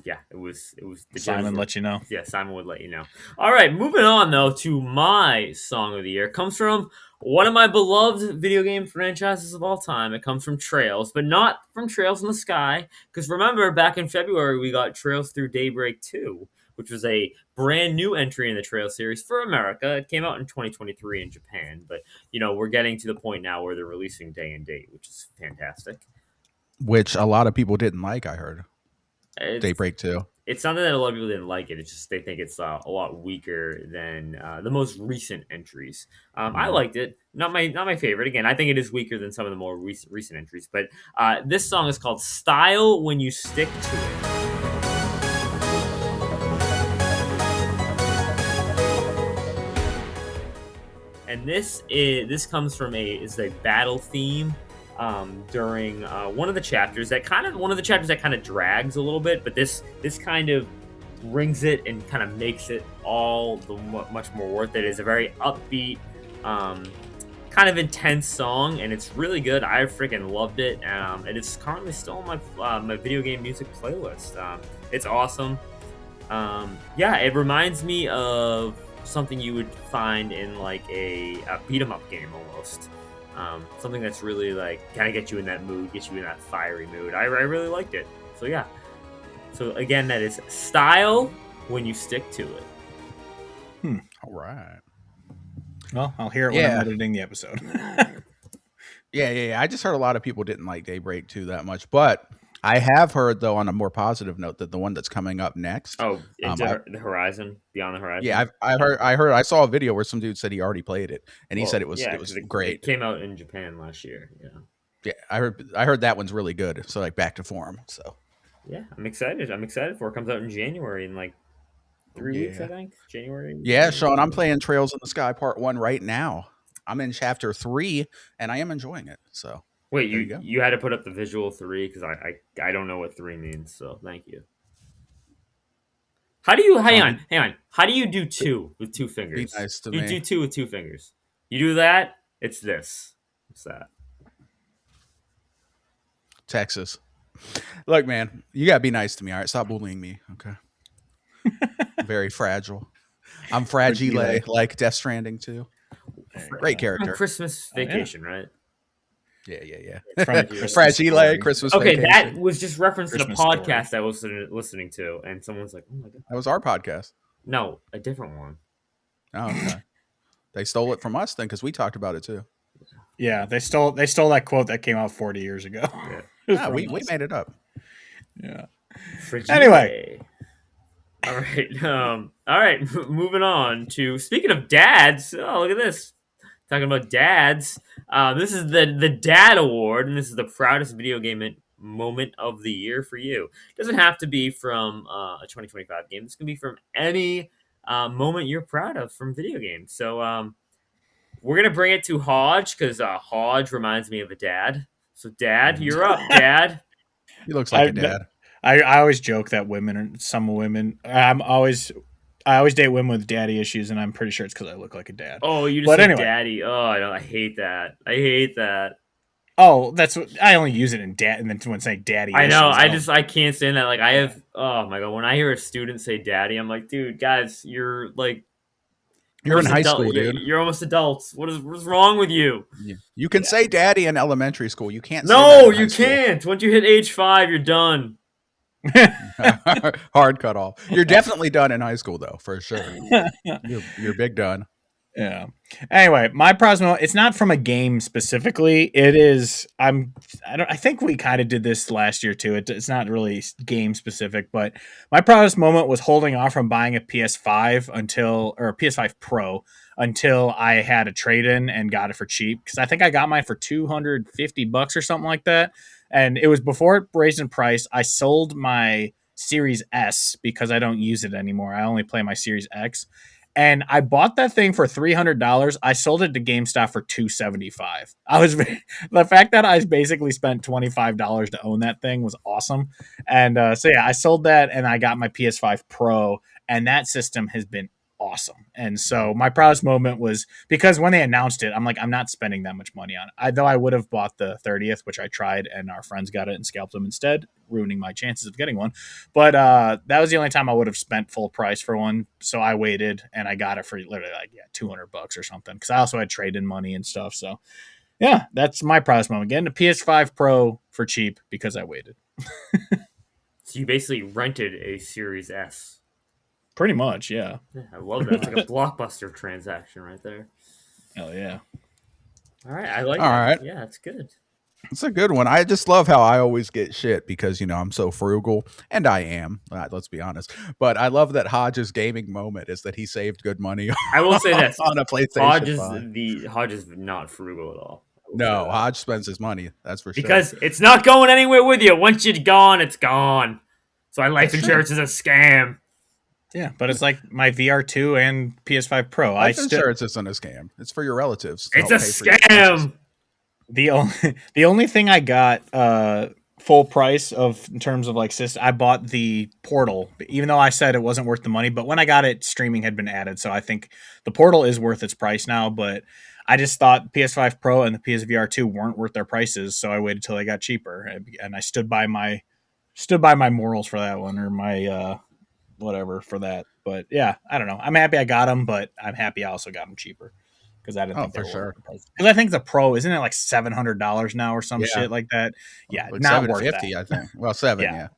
Speaker 1: yeah, it was the
Speaker 2: Simon let you know.
Speaker 1: Yeah, Simon would let you know. All right, moving on though to my song of the year. It comes from one of my beloved video game franchises of all time. It comes from Trails, but not from Trails in the Sky, because remember back in February we got Trails Through Daybreak 2, which was a brand new entry in the Trail series for America. It came out in 2023 in Japan, but we're getting to the point now where they're releasing day and date, which is fantastic.
Speaker 3: Which a lot of people didn't like, I heard. Daybreak 2.
Speaker 1: It's something that a lot of people didn't like it. It's just they think it's a lot weaker than the most recent entries. I liked it. Not my favorite. Again, I think it is weaker than some of the more recent entries. But this song is called "Style When You Stick to It." And this comes from a battle theme during one of the chapters that kind of drags a little bit, but this kind of brings it and kind of makes it all the much more worth it. It's a very upbeat, kind of intense song, and it's really good. I freaking loved it, and it's currently still on my video game music playlist. It's awesome. It reminds me of something you would find in like a beat 'em up game almost. Something that's really like kind of get you in that mood, get you in that fiery mood. I really liked it. So yeah. So again, that is Style When You Stick to It.
Speaker 3: All right.
Speaker 2: Well, I'll hear it when I'm
Speaker 3: Yeah.
Speaker 2: editing the episode.
Speaker 3: Yeah. I just heard a lot of people didn't like Daybreak 2 that much, but I have heard though on a more positive note that the one that's coming up next.
Speaker 1: Oh,
Speaker 3: Um,
Speaker 1: into
Speaker 3: I,
Speaker 1: the horizon, beyond the
Speaker 3: yeah,
Speaker 1: horizon.
Speaker 3: I saw a video where some dude said he already played it, and he said
Speaker 1: Well,
Speaker 3: it was
Speaker 1: yeah,
Speaker 3: it
Speaker 1: because
Speaker 3: was
Speaker 1: it
Speaker 3: great.
Speaker 1: came out in Japan last year. Yeah,
Speaker 3: Yeah, I heard that one's really good. So like back to form. So
Speaker 1: yeah, I'm excited. I'm excited for it. Comes out in January in like 3 weeks, I
Speaker 3: yeah,
Speaker 1: think. January.
Speaker 3: yeah, Sean, I'm playing Trails in the Sky Part 1 right now. I'm in chapter 3, and I am enjoying it. So
Speaker 1: Wait,
Speaker 3: there you
Speaker 1: you
Speaker 3: go.
Speaker 1: you had to put up the visual 3 because I don't know what 3 means. So thank you. How do you hang
Speaker 3: Sean,
Speaker 1: on? Hang on. How do you do 2 with 2
Speaker 3: be
Speaker 1: fingers?
Speaker 3: nice to
Speaker 1: You
Speaker 3: me.
Speaker 1: do 2 with 2 fingers. You do that. It's this. What's that?
Speaker 3: Texas. Look, man, you gotta be nice to me. All right, stop bullying me. Okay, I'm very fragile. I'm fragile, like Death Stranding too. Great
Speaker 1: From
Speaker 3: character.
Speaker 1: Christmas
Speaker 2: Oh, yeah.
Speaker 1: Vacation, right?
Speaker 3: Yeah.
Speaker 2: From
Speaker 1: Christmas
Speaker 3: Fragile,
Speaker 2: Story.
Speaker 3: Christmas
Speaker 1: Okay, that
Speaker 3: Vacation.
Speaker 1: was just referenced in a
Speaker 2: Christmas Story.
Speaker 1: podcast I was listening to, and someone's like, "Oh my god,
Speaker 3: That was our podcast.
Speaker 1: no, a different one."
Speaker 3: Oh, okay. They stole it from us then because we talked about it too.
Speaker 2: Yeah, they stole that quote that came out 40 years ago.
Speaker 1: Yeah.
Speaker 3: Yeah,
Speaker 2: From
Speaker 3: we
Speaker 2: us.
Speaker 3: made it up.
Speaker 2: Yeah.
Speaker 1: Fragile.
Speaker 2: Anyway.
Speaker 1: All right. All right. Moving on to speaking of dads. Oh, look at this. Talking about dads. This is the Dad Award, and this is the proudest video game moment of the year for you. It doesn't have to be from a 2025 game. This can be from any moment you're proud of from video games. So we're gonna bring it to Hodge because Hodge reminds me of a dad. So, Dad, you're up, Dad.
Speaker 3: He looks like a dad.
Speaker 2: I always joke that some women I always date women with daddy issues, and I'm pretty sure it's because I look like a dad.
Speaker 1: Oh, you just
Speaker 2: But
Speaker 1: said
Speaker 2: anyway.
Speaker 1: daddy. Oh, I hate that. I hate that.
Speaker 2: Oh, that's what I only use it in dad, and then when saying daddy.
Speaker 1: I know.
Speaker 2: issues,
Speaker 1: I can't stand that. Like I have. Oh my god. When I hear a student say daddy, I'm like, dude, guys, you're like,
Speaker 3: You're in
Speaker 1: just
Speaker 3: high school, dude.
Speaker 1: You're almost adults. What's wrong with you?
Speaker 3: You can say daddy in elementary school. You can't.
Speaker 1: No,
Speaker 3: say that in
Speaker 1: you
Speaker 3: high school.
Speaker 1: can't. Once you hit age 5, you're done.
Speaker 3: Hard cut off. You're definitely done in high school, though, for sure. You're big done.
Speaker 2: Yeah. Anyway, my proudest moment, it's not from a game specifically. It is I think we kind of did this last year too. It's not really game specific, but my proudest moment was holding off from buying a PS5 or a PS5 Pro until I had a trade-in and got it for cheap, because I think I got mine for $250 or something like that. And it was before it raised in price. I sold my Series S because I don't use it anymore. I only play my Series X. And I bought that thing for $300. I sold it to GameStop for $275. The fact that I basically spent $25 to own that thing was awesome. And so yeah, I sold that and I got my PS5 Pro, and that system has been awesome. And so my proudest moment was because when they announced it, I'm like, I'm not spending that much money on it. Though I would have bought the 30th, which I tried, and our friends got it and scalped them instead, ruining my chances of getting one. But that was the only time I would have spent full price for one. So I waited and I got it for literally like $200 or something, because I also had trade-in money and stuff. So yeah, that's my proudest moment. Getting a PS5 Pro for cheap because I waited.
Speaker 1: So you basically rented a Series S.
Speaker 2: Pretty much, yeah.
Speaker 1: Yeah, I love that. It's like a blockbuster transaction right there.
Speaker 2: Hell yeah.
Speaker 1: All right, I like
Speaker 3: All
Speaker 1: that.
Speaker 3: right.
Speaker 1: Yeah, it's good.
Speaker 3: It's a good one. I just love how I always get shit because, I'm so frugal, and I am. Let's be honest. But I love that Hodge's gaming moment is that he saved good money
Speaker 1: I will say this:
Speaker 3: on a PlayStation 5.
Speaker 1: Hodge is not frugal at all.
Speaker 3: No, Hodge spends his money. That's for sure.
Speaker 1: Because it's not going anywhere with you. Once you're gone, it's gone. So life insurance is a scam.
Speaker 2: Yeah, but it's like my VR2 and PS5 Pro.
Speaker 3: Life insurance isn't a scam. It's for your relatives.
Speaker 1: It's a scam.
Speaker 2: The only thing I got full price of in terms of like system, I bought the Portal, even though I said it wasn't worth the money. But when I got it, streaming had been added, so I think the Portal is worth its price now. But I just thought PS5 Pro and the PSVR 2 weren't worth their prices, so I waited till they got cheaper, and I stood by my morals for that one, or my whatever for that. But yeah, I don't know. I'm happy I got them, but I'm happy I also got them cheaper because I didn't think they were worth the price. Because I think the Pro, isn't it like $700 now or some shit like that? Yeah,
Speaker 3: like
Speaker 2: not worth that.
Speaker 3: $750, I think. Well, $7, yeah.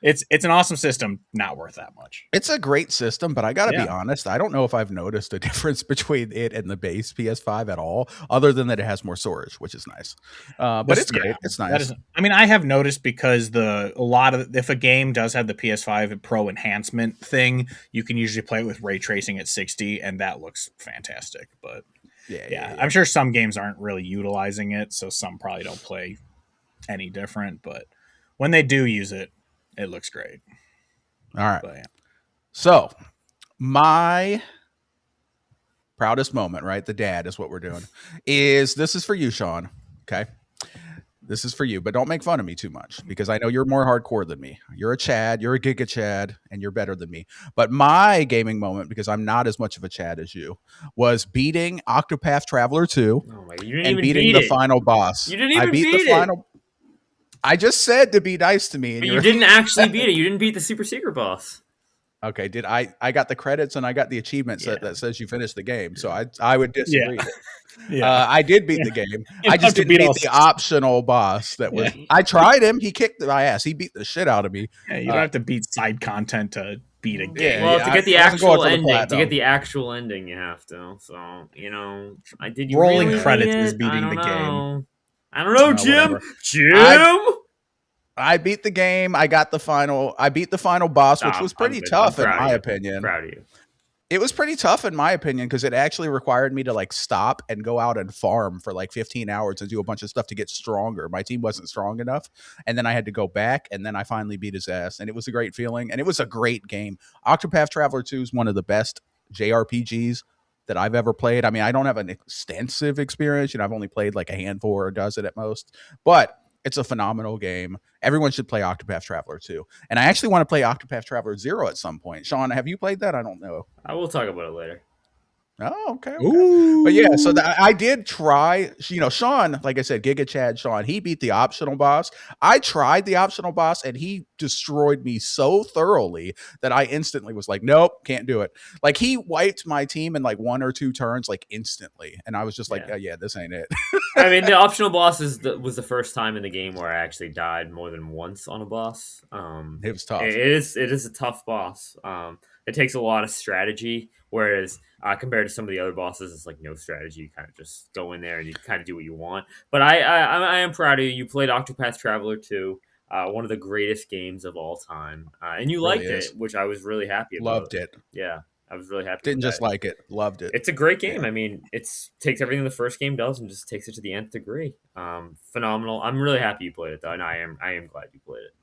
Speaker 2: It's an awesome system, not worth that much.
Speaker 3: It's a great system, but I got to be
Speaker 2: Yeah.
Speaker 3: honest. I don't know if I've noticed a difference between it and the base PS5 at all, other than that it has more storage, which is nice. But it's great. It's
Speaker 2: That
Speaker 3: nice.
Speaker 2: is, I mean, I have noticed because if a game does have the PS5 Pro enhancement thing, you can usually play it with ray tracing at 60, and that looks fantastic. But
Speaker 3: Yeah.
Speaker 2: I'm sure some games aren't really utilizing it, so some probably don't play any different. But when they do use it, it looks great.
Speaker 3: All right.
Speaker 2: But yeah.
Speaker 3: So my proudest moment, right? The dad is what we're doing. This is for you, Sean. Okay. This is for you, but don't make fun of me too much because I know you're more hardcore than me. You're a Chad, you're a Giga Chad, and you're better than me. But my gaming moment, because I'm not as much of a Chad as you, was beating Octopath Traveler 2 and beating the final boss.
Speaker 1: You didn't even
Speaker 3: beat the final. I just said to be nice to me. And
Speaker 1: but you didn't actually beat it. You didn't beat the super secret boss.
Speaker 3: Okay, did I got the credits and I got the achievements that says you finished the game. So I would disagree. I did beat the game. I just didn't beat the optional boss that was I tried him. He kicked my ass. He beat the shit out of me.
Speaker 2: Yeah, you don't have to beat side content to beat a game.
Speaker 1: Well, to get the actual ending, you have to. So, I did you
Speaker 2: rolling
Speaker 1: really
Speaker 2: credits is beating the game.
Speaker 1: I don't know, Jim.
Speaker 2: Whatever.
Speaker 1: Jim?
Speaker 3: I beat the game. I beat the final boss, which was pretty tough in my opinion.
Speaker 1: Proud of you.
Speaker 3: It was pretty tough in my opinion because it actually required me to like stop and go out and farm for like 15 hours and do a bunch of stuff to get stronger. My team wasn't strong enough. And then I had to go back and then I finally beat his ass. And it was a great feeling. And it was a great game. Octopath Traveler 2 is one of the best JRPGs that I've ever played. I mean, I don't have an extensive experience. I've only played like a handful or a dozen at most. But it's a phenomenal game. Everyone should play Octopath Traveler 2. And I actually want to play Octopath Traveler 0 at some point. Sean, have you played that? I don't know.
Speaker 1: I will talk about it later.
Speaker 3: Oh, okay. But yeah, so I did try, Sean, like I said, Giga Chad Sean, he beat the optional boss. I tried the optional boss and he destroyed me so thoroughly that I instantly was like, nope, can't do it. Like he wiped my team in like 1 or 2 turns, like instantly. And I was just like, yeah, this ain't it.
Speaker 1: I mean, the optional boss was the first time in the game where I actually died more than once on a boss.
Speaker 3: It was tough.
Speaker 1: It is a tough boss. It takes a lot of strategy, whereas compared to some of the other bosses, it's like no strategy. You kind of just go in there and you kind of do what you want. But I am proud of you. You played Octopath Traveler 2, one of the greatest games of all time, and you liked it, which I was really happy about.
Speaker 3: Loved it.
Speaker 1: Yeah, I was really happy.
Speaker 3: Didn't just like it, loved it.
Speaker 1: It's a great game. I mean, it takes everything the first game does and just takes it to the nth degree. Phenomenal. I'm really happy you played it, though, and I am glad you played it.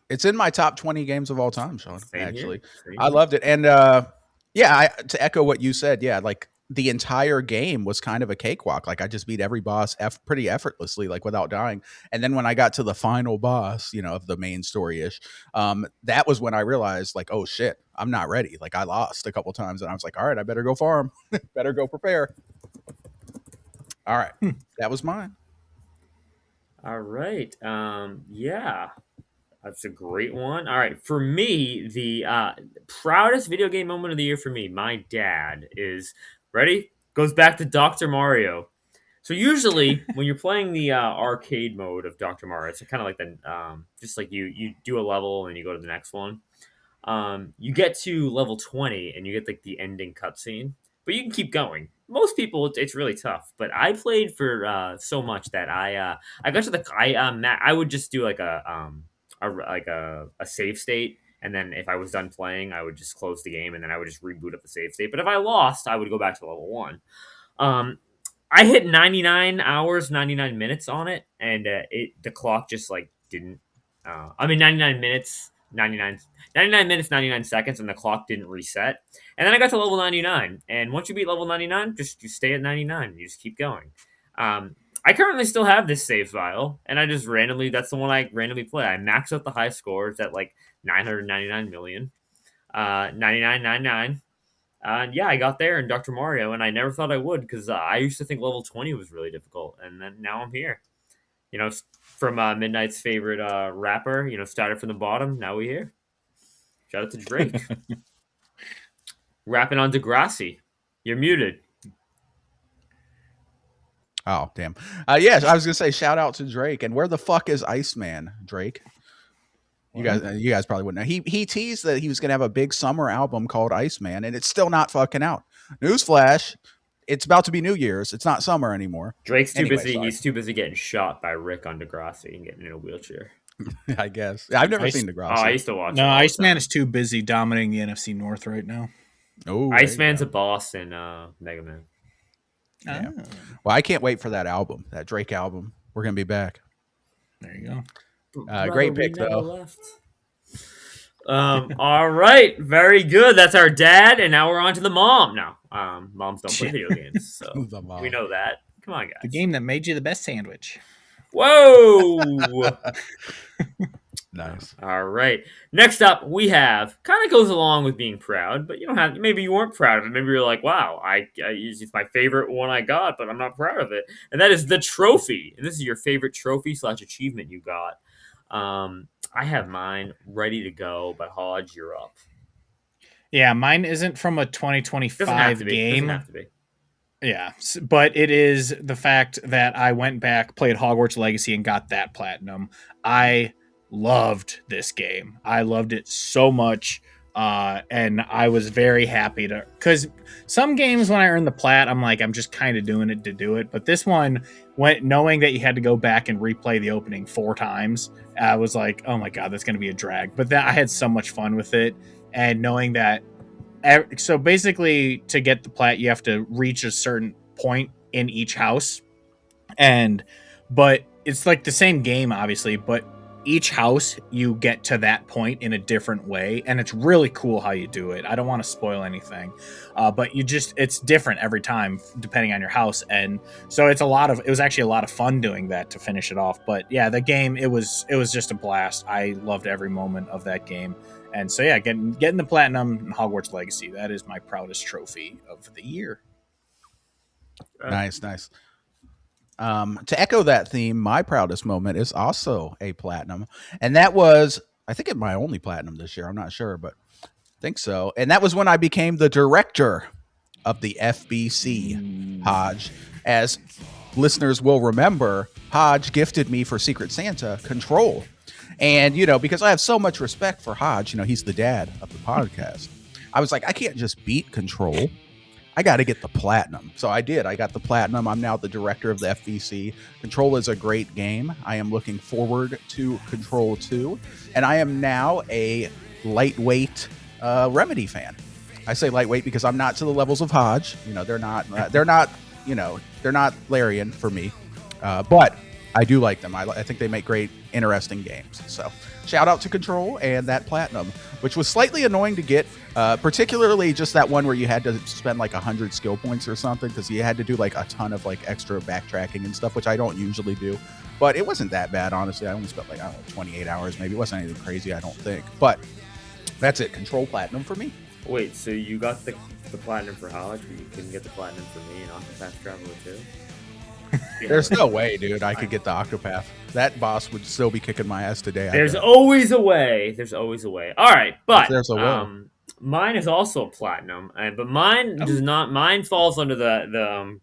Speaker 3: It's in my top 20 games of all time, Sean. Actually, I
Speaker 1: here.
Speaker 3: loved it, and to echo what you said, like the entire game was kind of a cakewalk. Like I just beat every boss pretty effortlessly, like without dying. And then when I got to the final boss, of the main story ish, that was when I realized, like, oh shit, I'm not ready. Like I lost a couple times, and I was like, all right, I better go farm, better go prepare. All right, that was mine.
Speaker 1: All right, yeah. That's a great one. All right, for me, the proudest video game moment of the year for me, my dad is ready. Goes back to Dr. Mario. So usually when you're playing the arcade mode of Dr. Mario, it's kind of like the just like you do a level and you go to the next one. You get to level 20 and you get like the ending cutscene, but you can keep going. Most people, it's really tough. But I played for so much that I got to I would just do like a save state, and then if I was done playing, I would just close the game, and then I would just reboot up the save state. But if I lost, I would go back to level 1. I hit 99 hours, 99 minutes on it, and the clock just like didn't. 99 minutes, 99 minutes, 99 seconds, and the clock didn't reset. And then I got to level 99, and once you beat level 99, you stay at 99, and you just keep going. I currently still have this save file, and that's the one I randomly play. I max out the high score. It's at like 999 million, 9999. And yeah, I got there in Dr. Mario, and I never thought I would because I used to think level 20 was really difficult, and then now I'm here. From Midnight's favorite rapper, started from the bottom, now we're here. Shout out to Drake. Rapping on Degrassi. You're muted.
Speaker 3: Oh, damn. Yes, I was going to say shout out to Drake. And where the fuck is Iceman, Drake? You guys probably wouldn't know. He teased that he was going to have a big summer album called Iceman, and it's still not fucking out. Newsflash: it's about to be New Year's. It's not summer anymore.
Speaker 1: Drake's too
Speaker 3: Anyway,
Speaker 1: busy.
Speaker 3: sorry.
Speaker 1: He's too busy getting shot by Rick on Degrassi and getting in a wheelchair.
Speaker 3: I guess I've never seen
Speaker 1: Oh, I
Speaker 3: Degrassi.
Speaker 1: used to watch.
Speaker 2: No,
Speaker 1: it all the
Speaker 2: Iceman
Speaker 1: time.
Speaker 2: is too busy dominating the NFC North right now.
Speaker 3: Oh,
Speaker 1: Iceman's a boss in Mega Man.
Speaker 3: Yeah.
Speaker 2: Oh,
Speaker 3: Well, I can't wait for that album, that Drake album. We're gonna be back.
Speaker 2: there you go.
Speaker 3: Great
Speaker 1: We
Speaker 3: pick,
Speaker 1: never
Speaker 3: though.
Speaker 1: left. All right, very good. That's our dad, and now we're on to the mom. Now, moms don't play video games, so
Speaker 3: The mom.
Speaker 1: we know that. Come on, guys.
Speaker 2: The game that made you the best sandwich.
Speaker 1: Whoa!
Speaker 3: Nice.
Speaker 1: All right. Next up, we have kind of goes along with being proud, but you don't have. Maybe you weren't proud of it. Maybe you're like, "Wow, it's my favorite one I got, but I'm not proud of it." And that is the trophy. And this is your favorite trophy / achievement you got. I have mine ready to go, but Hodge, you're up.
Speaker 2: Yeah, mine isn't from a
Speaker 1: Doesn't have
Speaker 2: 2025
Speaker 1: to be.
Speaker 2: game.
Speaker 1: Doesn't have to be.
Speaker 2: Yeah, but it is the fact that I went back, played Hogwarts Legacy, and got that platinum. I loved this game. I loved it so much, and I was very happy to. Because some games, when I earn the plat, I'm like, I'm just kind of doing it to do it. But this one, knowing that you had to go back and replay the opening 4 times, I was like, oh my god, that's going to be a drag. But I had so much fun with it, and knowing that. So basically, to get the plat, you have to reach a certain point in each house, but it's like the same game, obviously. But each house, you get to that point in a different way, and it's really cool how you do it. I don't want to spoil anything, but it's different every time depending on your house, and so it was actually a lot of fun doing that to finish it off. But yeah, the game it was just a blast. I loved every moment of that game. And so, yeah, getting the platinum in Hogwarts Legacy, that is my proudest trophy of the year.
Speaker 3: Nice. To echo that theme, my proudest moment is also a platinum. And that was, I think, my only platinum this year. I'm not sure, but I think so. And that was when I became the director of the FBC, Hodge. As listeners will remember, Hodge gifted me for Secret Santa Control. And, because I have so much respect for Hodge, he's the dad of the podcast. I was like, I can't just beat Control. I got to get the platinum. So I did. I got the platinum. I'm now the director of the FVC. Control is a great game. I am looking forward to Control 2. And I am now a lightweight Remedy fan. I say lightweight because I'm not to the levels of Hodge. They're not Larian for me. But I do like them. I think they make great, interesting games. So shout out to Control and that platinum, which was slightly annoying to get, particularly just that one where you had to spend like 100 skill points or something, because you had to do like a ton of like extra backtracking and stuff, which I don't usually do. But it wasn't that bad, honestly. I only spent like, 28 hours maybe. It wasn't anything crazy, I don't think. But that's it. Control platinum for me.
Speaker 1: Wait, so you got the platinum for Hodge, but you couldn't get the platinum for me and Octopath Traveler 2?
Speaker 3: There's no way, dude, I could get the Octopath. That boss would still be kicking my ass today.
Speaker 1: There's always a way. There's always a way. All right, but
Speaker 3: there's a way.
Speaker 1: Mine is also a platinum, but mine does not. Mine falls under the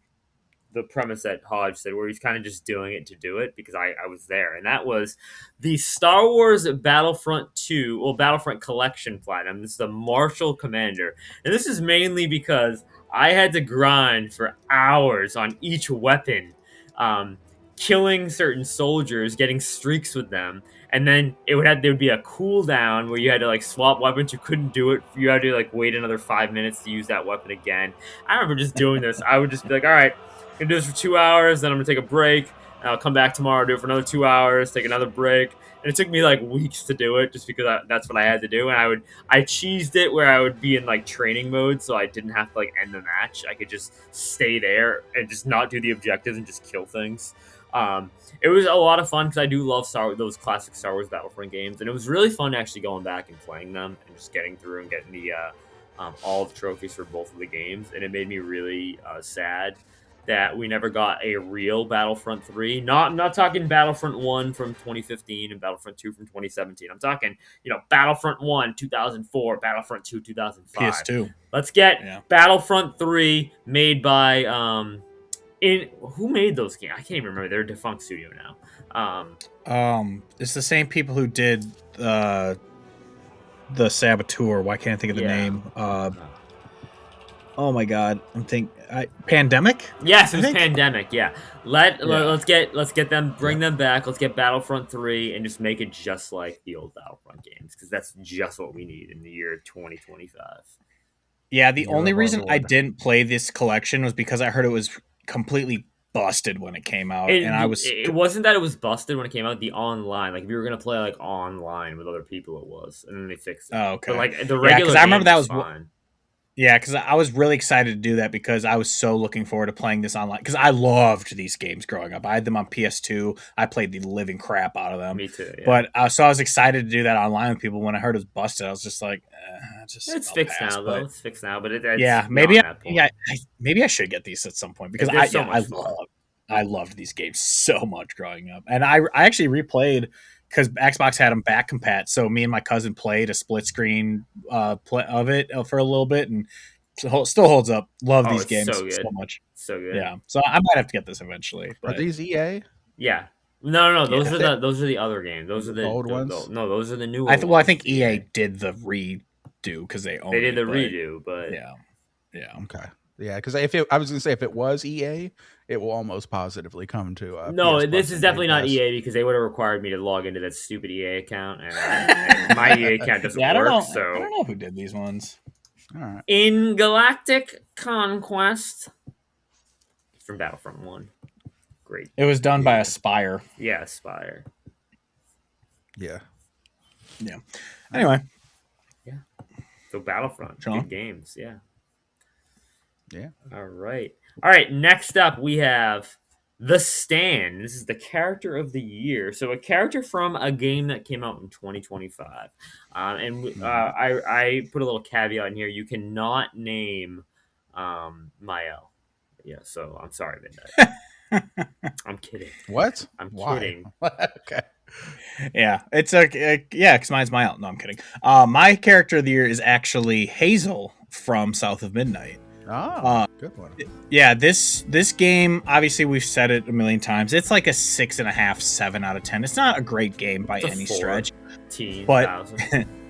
Speaker 1: premise that Hodge said, where he's kind of just doing it to do it, because I was there, and that was the Star Wars Battlefront 2, well, Battlefront Collection Platinum. This is the Marshal Commander, and this is mainly because I had to grind for hours on each weapon, killing certain soldiers, getting streaks with them, and then there would be a cooldown where you had to like swap weapons. You couldn't do it. You had to like wait another 5 minutes to use that weapon again. I remember just doing this. I would just be like, all right, I'm gonna do this for 2 hours, then I'm gonna take a break, and I'll come back tomorrow, do it for another 2 hours, take another break. And it took me like weeks to do it, just because that's what I had to do. And I cheesed it where I would be in like training mode, so I didn't have to like end the match. I could just stay there and just not do the objectives and just kill things. It was a lot of fun because I do love those classic Star Wars Battlefront games, and it was really fun actually going back and playing them and just getting through and getting the all the trophies for both of the games. And it made me really sad that we never got a real Battlefront 3. I'm not talking Battlefront 1 from 2015 and Battlefront 2 from 2017. I'm talking, Battlefront 1, 2004, Battlefront 2, 2005.
Speaker 2: PS2.
Speaker 1: Let's get Battlefront 3 made by Who made those games? I can't even remember. They're a defunct studio now.
Speaker 2: It's the same people who did the Saboteur. Why can't I think of the
Speaker 1: Yeah.
Speaker 2: name? Oh my god, Pandemic.
Speaker 1: Yes, it was
Speaker 2: I think?
Speaker 1: Pandemic. Yeah, let's get them, bring them back. Let's get Battlefront 3 and just make it just like the old Battlefront games, because that's just what we need in the year 2025.
Speaker 2: Yeah, the
Speaker 1: Year
Speaker 2: only
Speaker 1: of our
Speaker 2: reason I
Speaker 1: Lord.
Speaker 2: didn't play this collection was because I heard it was completely busted when it came out, and I was
Speaker 1: It wasn't that it was busted when it came out. The online, like if you were gonna play like online with other people, it was, and then they fixed it.
Speaker 2: oh, okay.
Speaker 1: But like the
Speaker 2: Yeah,
Speaker 1: regular
Speaker 2: because I remember
Speaker 1: game
Speaker 2: that
Speaker 1: was
Speaker 2: was
Speaker 1: fine.
Speaker 2: yeah, because I was really excited to do that because I was so looking forward to playing this online because I loved these games growing up. I had them on PS2. I played the living crap out of them.
Speaker 1: Me too. Yeah.
Speaker 2: But so I was excited to do that online with people. When I heard it was busted, I was just like,
Speaker 1: It's
Speaker 2: I'll
Speaker 1: fixed
Speaker 2: pass.
Speaker 1: now,
Speaker 2: But
Speaker 1: though. It's fixed now, but it's
Speaker 2: yeah,
Speaker 1: beyond that point.
Speaker 2: maybe I should get these at some point because
Speaker 1: They're so much fun.
Speaker 2: I loved these games so much growing up, and I actually replayed because Xbox had them back compat. So me and my cousin played a split screen play of it for a little bit, and still holds up. Love
Speaker 1: Oh,
Speaker 2: these
Speaker 1: it's
Speaker 2: games
Speaker 1: so good.
Speaker 2: so much.
Speaker 1: So good.
Speaker 2: Yeah, so I might have to get this eventually.
Speaker 3: Are
Speaker 2: But
Speaker 3: these EA?
Speaker 1: Yeah. No. Those
Speaker 2: Yeah.
Speaker 1: are the other games. Those are the
Speaker 3: Old ones?
Speaker 1: No, those are the newer
Speaker 2: I
Speaker 1: ones.
Speaker 2: think EA did the redo because they own
Speaker 1: They did
Speaker 2: it,
Speaker 1: the
Speaker 2: but
Speaker 1: redo, but
Speaker 2: yeah.
Speaker 3: Okay. Yeah, because I was gonna say if it was EA, it will almost positively come to.
Speaker 1: no,
Speaker 3: PS
Speaker 1: this
Speaker 3: Plus
Speaker 1: is
Speaker 3: and
Speaker 1: definitely
Speaker 3: Game
Speaker 1: not
Speaker 3: Pass.
Speaker 1: EA, because they would have required me to log into that stupid EA account, and my EA account doesn't
Speaker 2: Yeah, I don't
Speaker 1: work.
Speaker 2: know.
Speaker 1: So
Speaker 2: I don't know who did these ones.
Speaker 3: All right.
Speaker 1: in Galactic Conquest from Battlefront 1. Great.
Speaker 2: It was done by
Speaker 3: Yeah.
Speaker 2: Aspire.
Speaker 1: Yeah, Spire.
Speaker 3: Yeah.
Speaker 2: Yeah. Anyway,
Speaker 1: So Battlefront,
Speaker 2: Sean?
Speaker 1: good games. Yeah.
Speaker 3: Yeah.
Speaker 1: All right. Next up, we have The Stand. This is the character of the year. So a character from a game that came out in 2025. I put a little caveat in here. You cannot name Mael. Yeah. So I'm sorry, Midnight. I'm kidding.
Speaker 3: What?
Speaker 1: I'm
Speaker 3: Why?
Speaker 1: kidding.
Speaker 3: Okay.
Speaker 2: yeah, it's because mine's my out. No, I'm kidding. My character of the year is actually Hazel from South of Midnight.
Speaker 3: Oh, good one.
Speaker 2: Yeah, this game, obviously we've said it a million times. It's like a 6.5, 7 out of 10. It's not a great game by
Speaker 1: It's a
Speaker 2: any
Speaker 1: 4.
Speaker 2: stretch.
Speaker 1: But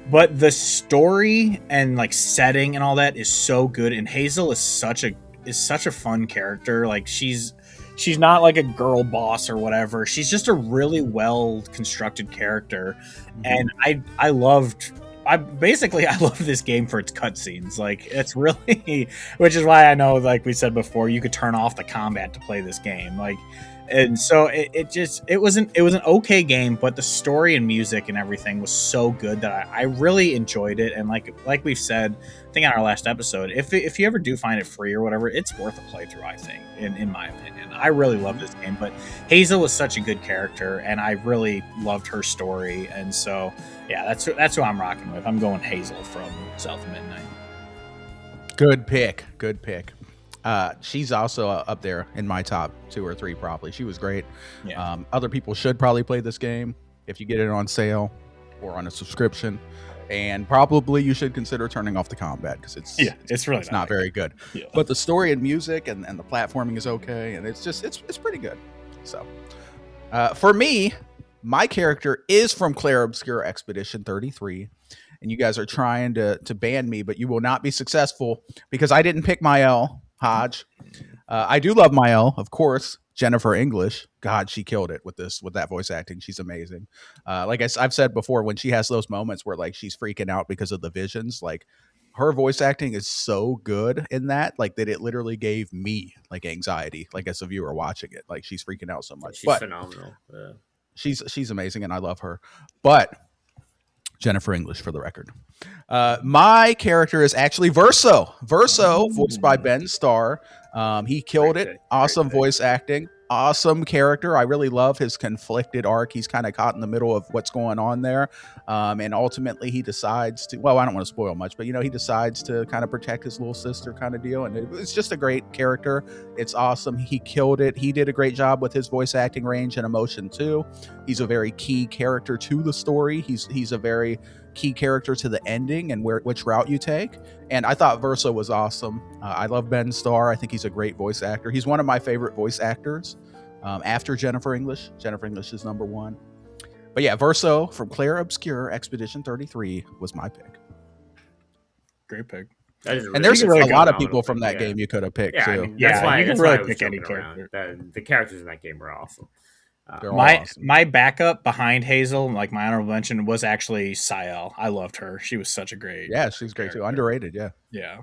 Speaker 2: But the story and like setting and all that is so good, and Hazel is such a fun character. Like she's not like a girl boss or whatever. She's just a really well constructed character, and I love this game for its cutscenes. Like it's really, which is why I know, like we said before, you could turn off the combat to play this game. Like, and so it was an okay game, but the story and music and everything was so good that I really enjoyed it. And like we've said, I think on our last episode, if you ever do find it free or whatever, it's worth a playthrough. I think, in my opinion, I really love this game. But Hazel was such a good character, and I really loved her story, and so. Yeah, that's who I'm rocking with. I'm going Hazel from South of Midnight.
Speaker 3: Good pick. Good pick. She's also up there in my top 2 or 3 probably. She was great.
Speaker 2: Yeah.
Speaker 3: Other people should probably play this game if you get it on sale or on a subscription. And probably you should consider turning off the combat because it's
Speaker 2: really
Speaker 3: not very good.
Speaker 2: Yeah.
Speaker 3: But the story and music and the platforming is okay, and it's pretty good. So for me, my character is from Clair Obscur Expedition 33, and you guys are trying to ban me, but you will not be successful because I didn't pick Mael Hodge. I do love Mael, of course. Jennifer English, God, she killed it with that voice acting. She's amazing. Like I've said before, when she has those moments where like she's freaking out because of the visions, like her voice acting is so good in that, like that it literally gave me like anxiety, like as a viewer watching it. Like she's freaking out so much.
Speaker 1: She's phenomenal. Yeah.
Speaker 3: She's amazing, and I love her. But Jennifer English, for the record. My character is actually Verso. Verso, voiced by Ben Starr. He killed it. Awesome voice acting. Awesome character. I really love his conflicted arc. He's kind of caught in the middle of what's going on there. And ultimately he decides to, well, I don't want to spoil much, but he decides to kind of protect his little sister kind of deal. And it's just a great character. It's awesome. He killed it. He did a great job with his voice acting range and emotion too. He's a very key character to the story. He's a very key character to the ending and which route you take. And I thought Verso was awesome. I love Ben Starr. I think he's a great voice actor. He's one of my favorite voice actors after Jennifer English. Jennifer English is number one. But yeah, Verso from Claire Obscure Expedition 33 was my pick.
Speaker 2: Great pick.
Speaker 3: And there's a lot of people from that game you could have picked too.
Speaker 1: I mean, that's why I was
Speaker 2: pick any
Speaker 1: joking around.
Speaker 2: character.
Speaker 1: The characters in that game were awesome.
Speaker 2: My backup behind Hazel, like my honorable mention, was actually Sael. I loved her. She was such a great.
Speaker 3: Yeah, she's great too. Underrated. Yeah.
Speaker 2: Yeah.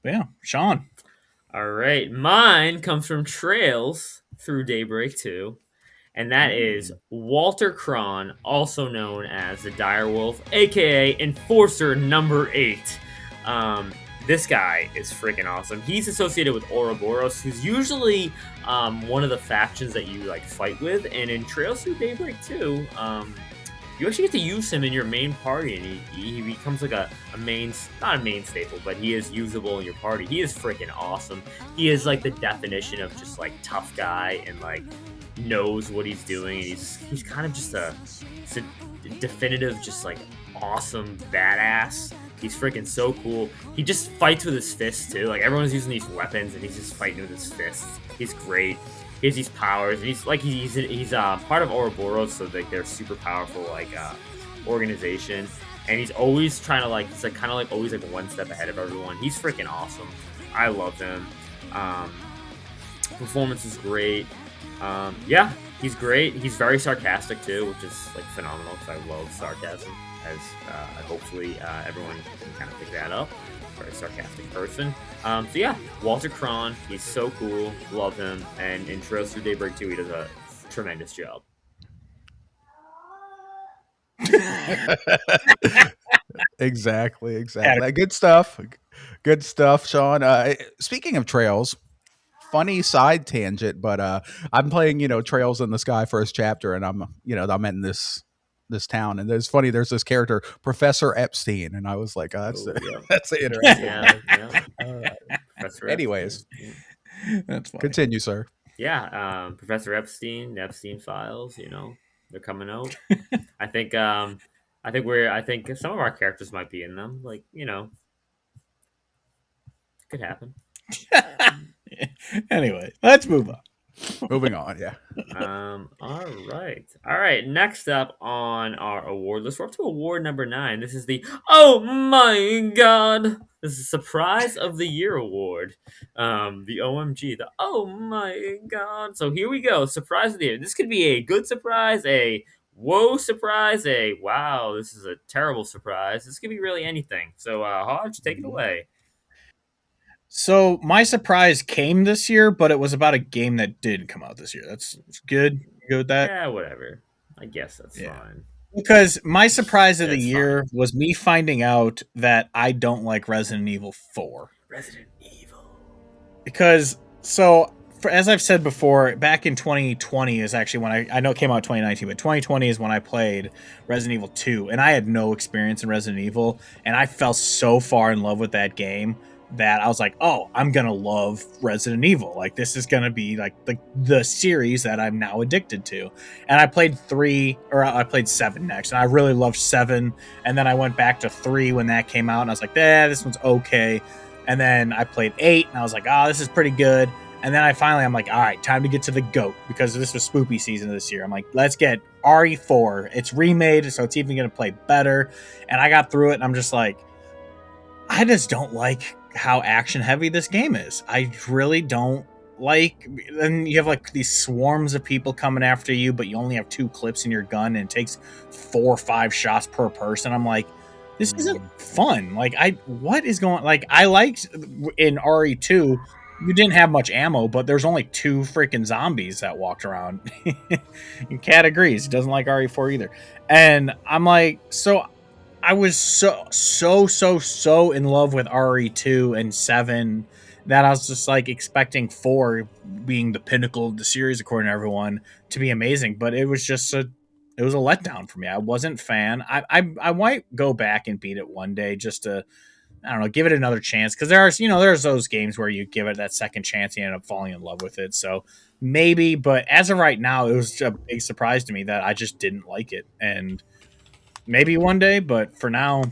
Speaker 2: But yeah, Sean.
Speaker 1: All right, mine comes from Trails Through Daybreak 2, and that is Walter Cron, also known as the Direwolf, aka Enforcer Number 8. This guy is freaking awesome. He's associated with Ouroboros, who's usually one of the factions that you like fight with, and in Trails Through Daybreak 2, you actually get to use him in your main party, and he becomes like a main, not a main staple, but he is usable in your party. He is freaking awesome. He is like the definition of just like tough guy and like knows what he's doing. And he's kind of just a definitive, just like awesome badass. He's freaking so cool. He just fights with his fists too. Like everyone's using these weapons, and he's just fighting with his fists. He's great. He has these powers, and he's part of Ouroboros, so like they're super powerful like organization. And he's always trying to like, he's like kind of like always like one step ahead of everyone. He's freaking awesome. I love him. Performance is great. Yeah, he's great. He's very sarcastic too, which is like phenomenal because I love sarcasm. As hopefully everyone can kind of pick that up. Very sarcastic person. So yeah, Walter Cron, he's so cool. Love him. And in Trails Through Daybreak 2, he does a tremendous job.
Speaker 3: Exactly. Good stuff. Good stuff, Sean. Speaking of Trails, funny side tangent, but I'm playing, Trails in the Sky first chapter, and I'm in this town, and it's funny, there's this character, Professor Epstein, and I was like, that's interesting. Anyways,
Speaker 2: that's funny.
Speaker 3: Continue, sir.
Speaker 1: Yeah, Professor Epstein, the Epstein files, they're coming out. I think some of our characters might be in them, like, could happen.
Speaker 2: Anyway, let's move on.
Speaker 3: Moving on, yeah.
Speaker 1: All right. Next up on our award list, we're up to award number 9. This is the oh my god! This is Surprise of the Year award. The OMG, the oh my god! So here we go. Surprise of the Year. This could be a good surprise, a whoa surprise, a wow, this is a terrible surprise. This could be really anything. So Hodge, take it away.
Speaker 2: So my surprise came this year, but it was about a game that did come out this year. That's good. You good with that?
Speaker 1: Yeah, whatever. I guess that's fine.
Speaker 2: Because my surprise of the year was me finding out that I don't like Resident Evil 4.
Speaker 1: Resident Evil.
Speaker 2: Because, as I've said before, back in 2020 is actually when I know it came out in 2019, but 2020 is when I played Resident Evil 2, and I had no experience in Resident Evil, and I fell so far in love with that game that I was like, oh, I'm going to love Resident Evil. Like, this is going to be like the series that I'm now addicted to. And I played 7 next, and I really loved 7. And then I went back to 3 when that came out, and I was like, this one's okay. And then I played 8, and I was like, this is pretty good. And then I'm like, all right, time to get to the GOAT, because this was spoopy season this year. I'm like, let's get RE4. It's remade, so it's even going to play better. And I got through it, and I'm just like, I just don't like how action heavy this game is. I really don't like, and you have like these swarms of people coming after you, but you only have 2 clips in your gun, and it takes 4 or 5 shots per person. I'm like, this isn't fun. Like, what is going, like, I liked in RE2, you didn't have much ammo, but there's only 2 freaking zombies that walked around. And Cat agrees. He doesn't like RE4 either. And I'm like, I was so in love with RE2 and 7 that I was just like expecting 4 being the pinnacle of the series, according to everyone, to be amazing. But it was just a letdown for me. I wasn't a fan. I might go back and beat it one day just to, I don't know, give it another chance. Because there's those games where you give it that second chance and you end up falling in love with it. So maybe, but as of right now, it was a big surprise to me that I just didn't like it. And maybe one day, but for now,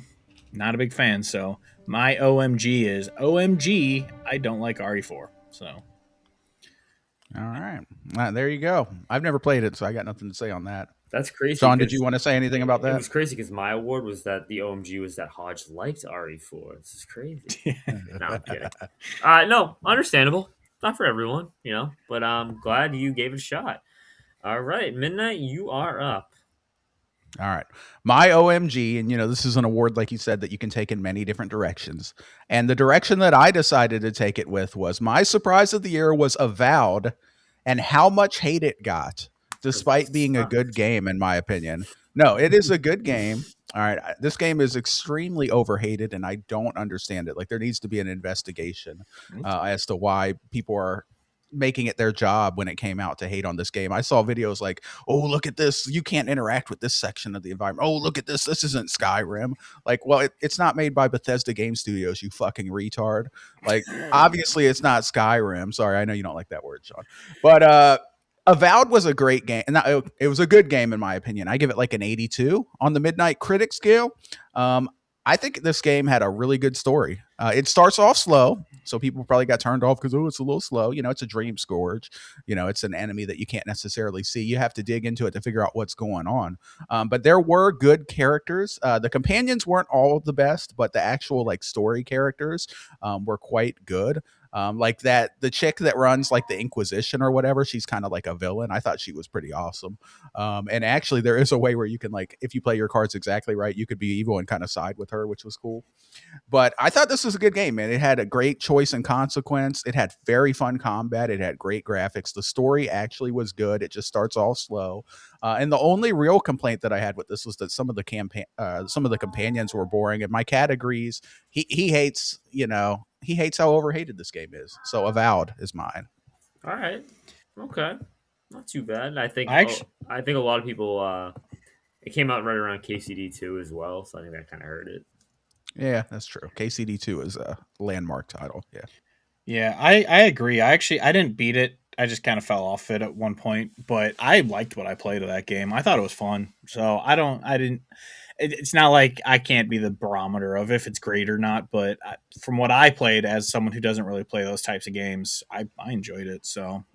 Speaker 2: not a big fan. So my OMG is OMG. I don't like RE4. So
Speaker 3: All right. There you go. I've never played it, so I got nothing to say on that.
Speaker 1: That's crazy
Speaker 3: Sean, did
Speaker 1: because
Speaker 3: you want to say anything about
Speaker 1: it
Speaker 3: that?
Speaker 1: was crazy because my award was that the OMG was that Hodge liked RE4. This is crazy. No, I'm kidding. No, understandable. Not for everyone, but I'm glad you gave it a shot. All right, Midnight, you are up.
Speaker 3: All right. My OMG, and this is an award, like you said, that you can take in many different directions. And the direction that I decided to take it with was my surprise of the year was Avowed and how much hate it got, despite being a good game, in my opinion. No, it is a good game. All right. This game is extremely overhated, and I don't understand it. Like, there needs to be an investigation as to why people are making it their job when it came out to hate on this game. I saw videos like, oh, look at this, you can't interact with this section of the environment. Oh, look at this isn't Skyrim. Like, well, it's not made by Bethesda Game Studios, you fucking retard. Like, obviously it's not Skyrim. Sorry, I know you don't like that word, Sean, but Avowed was a great game, and it was a good game in my opinion. I give it like an 82 on the Midnight Critic scale. I think this game had a really good story. It starts off slow, so people probably got turned off because, it's a little slow. It's a dream scourge. It's an enemy that you can't necessarily see. You have to dig into it to figure out what's going on. But there were good characters. The companions weren't all the best, but the actual like story characters were quite good. Like the chick that runs like the Inquisition or whatever, she's kind of like a villain. I thought she was pretty awesome. And actually there is a way where you can, like, if you play your cards exactly right, you could be evil and kind of side with her, which was cool. But I thought this was a good game, man. It had a great choice and consequence. It had very fun combat. It had great graphics. The story actually was good. It just starts all slow. And the only real complaint that I had with this was that some of the companions were boring. And my cat agrees. He hates, he hates how overhated this game is. So Avowed is mine.
Speaker 1: All right. Okay. Not too bad. I think I think a lot of people it came out right around KCD2 as well, so I think that kind of hurt it.
Speaker 3: Yeah, that's true. KCD2 is a landmark title. Yeah.
Speaker 2: Yeah, I agree. I didn't beat it. I just kind of fell off it at one point, but I liked what I played of that game. I thought it was fun. So it's not like I can't be the barometer of if it's great or not, but from what I played as someone who doesn't really play those types of games, I enjoyed it. So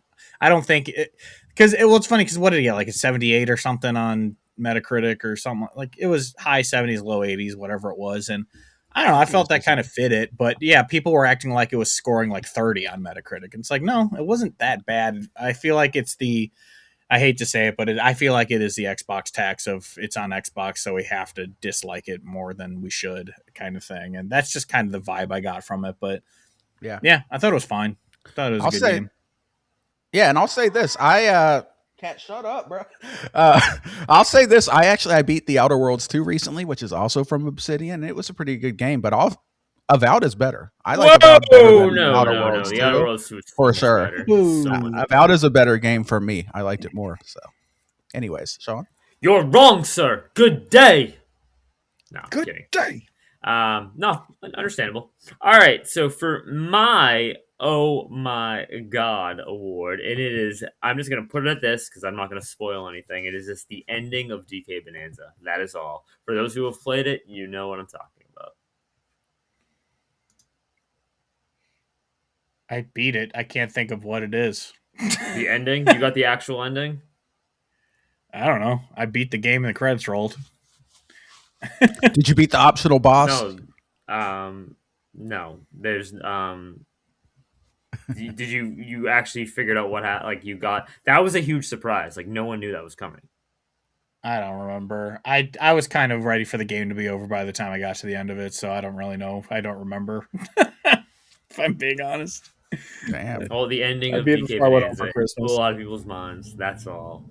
Speaker 2: I don't think it, it's funny because what did he get, like a 78 or something on Metacritic or something? Like it was high 70s, low 80s, whatever it was. And I don't know, I felt that kind of fit it, but yeah, people were acting like it was scoring like 30 on Metacritic. It's like, no, it wasn't that bad. I feel like I hate to say it, but I feel like it is the Xbox tax of it's on Xbox, so we have to dislike it more than we should, kind of thing. And that's just kind of the vibe I got from it. But yeah, I thought it was fine. I thought it was a good game.
Speaker 3: Yeah, and I'll say this. Can't shut up, bro. I'll say this. I beat the Outer Worlds 2 recently, which is also from Obsidian. It was a pretty good game, but Avowed is better. I like Avowed better than Outer Worlds 2. The Outer Worlds 2 is for sure. Avowed is a better game for me. I liked it more. So, anyways, Sean,
Speaker 1: you're wrong, sir. Good day. No,
Speaker 3: good
Speaker 1: kidding.
Speaker 3: Day.
Speaker 1: No, understandable. All right, so for my Oh My God award, and it is, I'm just going to put it at this because I'm not going to spoil anything. It is just the ending of DK Bananza. That is all. For those who have played it, you know what I'm talking about.
Speaker 2: I beat it. I can't think of what it is.
Speaker 1: The ending? You got the actual ending?
Speaker 2: I don't know. I beat the game and the credits rolled.
Speaker 3: Did you beat the optional boss?
Speaker 1: No. There's did you actually figured out what happened? Like, you got, that was a huge surprise. Like, no one knew that was coming.
Speaker 2: I don't remember. I was kind of ready for the game to be over by the time I got to the end of it, so I don't really know. I don't remember. If I'm being honest.
Speaker 3: Damn.
Speaker 1: Oh, the ending of DK Bananza blew a lot of people's minds. That's all.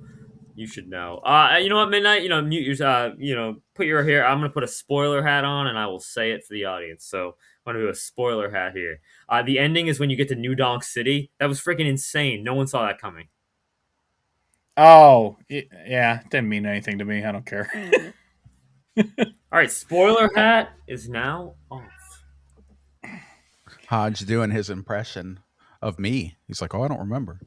Speaker 1: You should know. You know what, Midnight? Mute your. Put your hair. I'm gonna put a spoiler hat on, and I will say it for the audience. So I'm gonna do a spoiler hat here. The ending is when you get to New Donk City. That was freaking insane. No one saw that coming.
Speaker 2: Oh, yeah. It didn't mean anything to me. I don't care.
Speaker 1: All right, spoiler hat is now off.
Speaker 3: Hodge doing his impression of me. He's like, "Oh, I don't remember."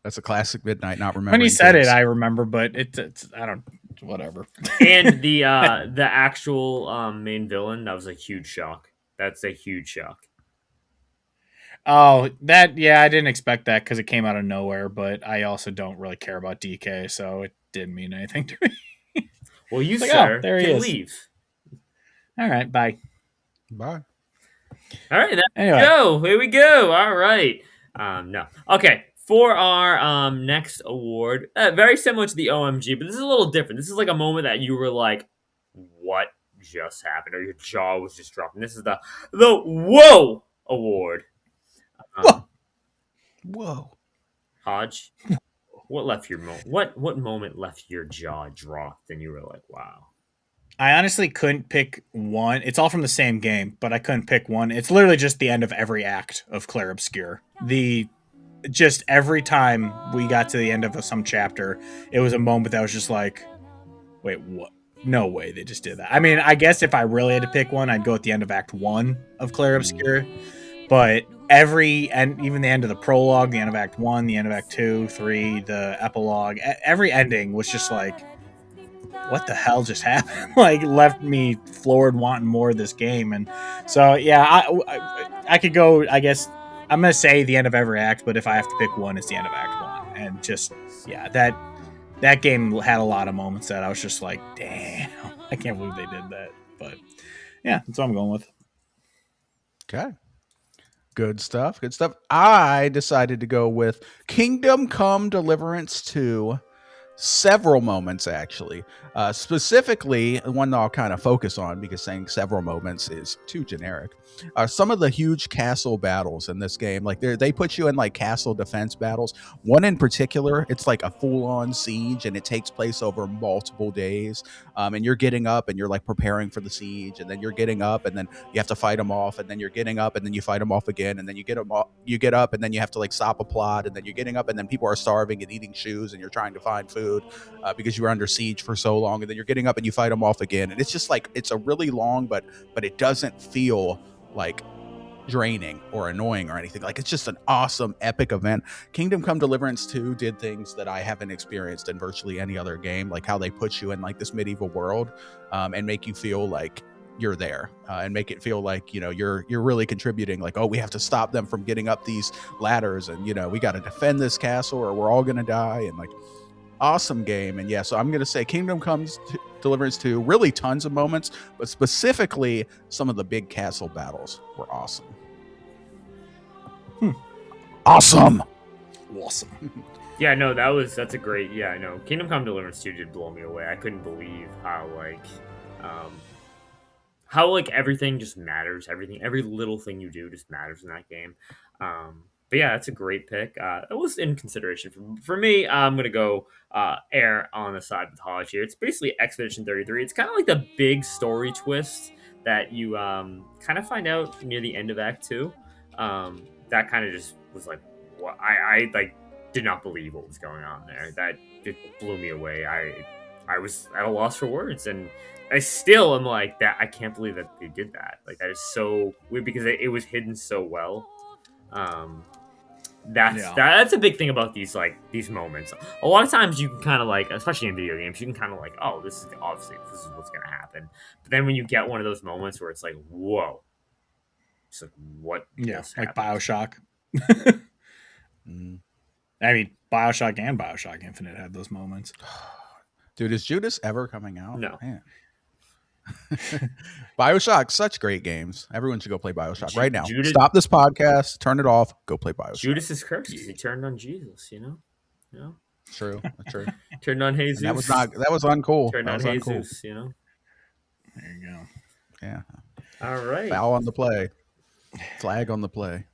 Speaker 3: That's a classic Midnight not remembering.
Speaker 2: When he said it, I remember, but it's I don't. whatever.
Speaker 1: And the actual main villain, that was a huge shock. That's a huge shock.
Speaker 2: Oh, I didn't expect that because it came out of nowhere, but I also don't really care about DK, so it didn't mean anything to me.
Speaker 1: Well, you,
Speaker 2: Like, oh,
Speaker 1: sir,
Speaker 2: there he
Speaker 1: can
Speaker 2: is.
Speaker 1: leave.
Speaker 2: All right, bye.
Speaker 3: Bye.
Speaker 1: All right, there
Speaker 2: Anyway.
Speaker 1: we go. Here we go. All right. No. Okay. For our next award, very similar to the OMG, but this is a little different. This is like a moment that you were like, "What just happened?" or your jaw was just dropping. This is the Whoa Award.
Speaker 2: Whoa.
Speaker 1: Um,
Speaker 3: Whoa.
Speaker 1: Hodge, what moment left your jaw dropped and you were like, "Wow."
Speaker 2: I honestly couldn't pick one. It's all from the same game, but I couldn't pick one. It's literally just the end of every act of Clair Obscur. Just every time we got to the end of some chapter, it was a moment that was just like, wait, what? No way they just did that. I mean, I guess if I really had to pick one, I'd go at the end of Act 1 of Clair Obscur. But even the end of the prologue, the end of Act 1, the end of Act 2, 3, the epilogue, every ending was just like, what the hell just happened? Like, left me floored wanting more of this game. And so, yeah, I could go, I guess, I'm going to say the end of every act, but if I have to pick one, it's the end of Act 1. And just, yeah, that game had a lot of moments that I was just like, damn, I can't believe they did that. But yeah, that's what I'm going with.
Speaker 3: Okay. Good stuff. Good stuff. I decided to go with Kingdom Come Deliverance 2. Several moments, actually. Specifically, one that I'll kind of focus on because saying several moments is too generic. Some of the huge castle battles in this game, like they put you in like castle defense battles. One in particular, it's like a full-on siege, and it takes place over multiple days. And you're getting up, and you're like preparing for the siege, and then you're getting up, and then you have to fight them off, and then you're getting up, and then you fight them off again, and then you get up, and then you have to like stop a plot, and then you're getting up, and then people are starving and eating shoes, and you're trying to find food because you were under siege for so long, and then you're getting up and you fight them off again, and it's just like it's a really long, but it doesn't feel like draining or annoying or anything. Like, it's just an awesome epic event. Kingdom Come Deliverance 2 did things that I haven't experienced in virtually any other game, like how they put you in like this medieval world and make you feel like you're there and make it feel like, you know, you're really contributing, like, oh, we have to stop them from getting up these ladders, and, you know, we got to defend this castle or we're all gonna die. And like, awesome game. And yeah, so I'm gonna say Kingdom Comes Deliverance 2, really tons of moments, but specifically some of the big castle battles were awesome. Awesome.
Speaker 1: Yeah, no, that's a great. Yeah, I know. Kingdom Come Deliverance 2 did blow me away. I couldn't believe how everything just matters. Every little thing you do just matters in that game. But yeah, that's a great pick. It was in consideration for me. I'm gonna go err on the side with Hodge here. It's basically Expedition 33. It's kind of like the big story twist that you kind of find out near the end of Act 2. That kind of just was like, what I like did not believe what was going on there. That it blew me away. I was at a loss for words, and I still am like that. I can't believe that they did that. Like, that is so weird because it was hidden so well. That's a big thing about these moments. A lot of times you can kind of like, especially in video games, you can kind of like, oh, this is what's gonna happen. But then when you get one of those moments where it's like, whoa, it's like, what?
Speaker 2: Yeah, like
Speaker 1: happened?
Speaker 2: BioShock. I mean, BioShock and BioShock Infinite had those moments.
Speaker 3: Dude, is Judas ever coming out?
Speaker 1: No.
Speaker 3: Man. BioShock, such great games. Everyone should go play BioShock right now. Stop this podcast, turn it off, go play BioShock.
Speaker 1: Judas is cursed. He turned on Jesus, you know?
Speaker 3: True.
Speaker 1: Turned on Jesus.
Speaker 3: And that was uncool.
Speaker 1: Turned on Jesus, you know?
Speaker 2: There you go.
Speaker 3: Yeah.
Speaker 1: All right.
Speaker 3: Foul on the play. Flag on the play.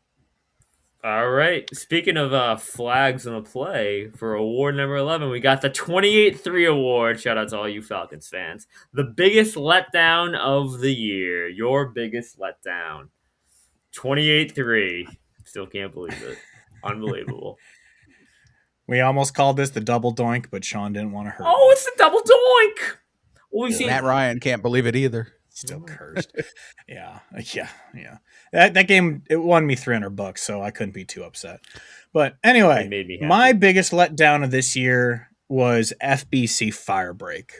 Speaker 1: All right. Speaking of flags on the play, for award number 11, we got the 28-3 award. Shout out to all you Falcons fans. The biggest letdown of the year. Your biggest letdown. 28-3. Still can't believe it. Unbelievable.
Speaker 2: We almost called this the double doink, but Sean didn't want to hurt.
Speaker 1: Oh, it's the double doink. Well,
Speaker 3: Matt Ryan can't believe it either.
Speaker 2: Still cursed. Yeah. That game, it won me $300, so I couldn't be too upset. But anyway, my biggest letdown of this year was FBC Firebreak.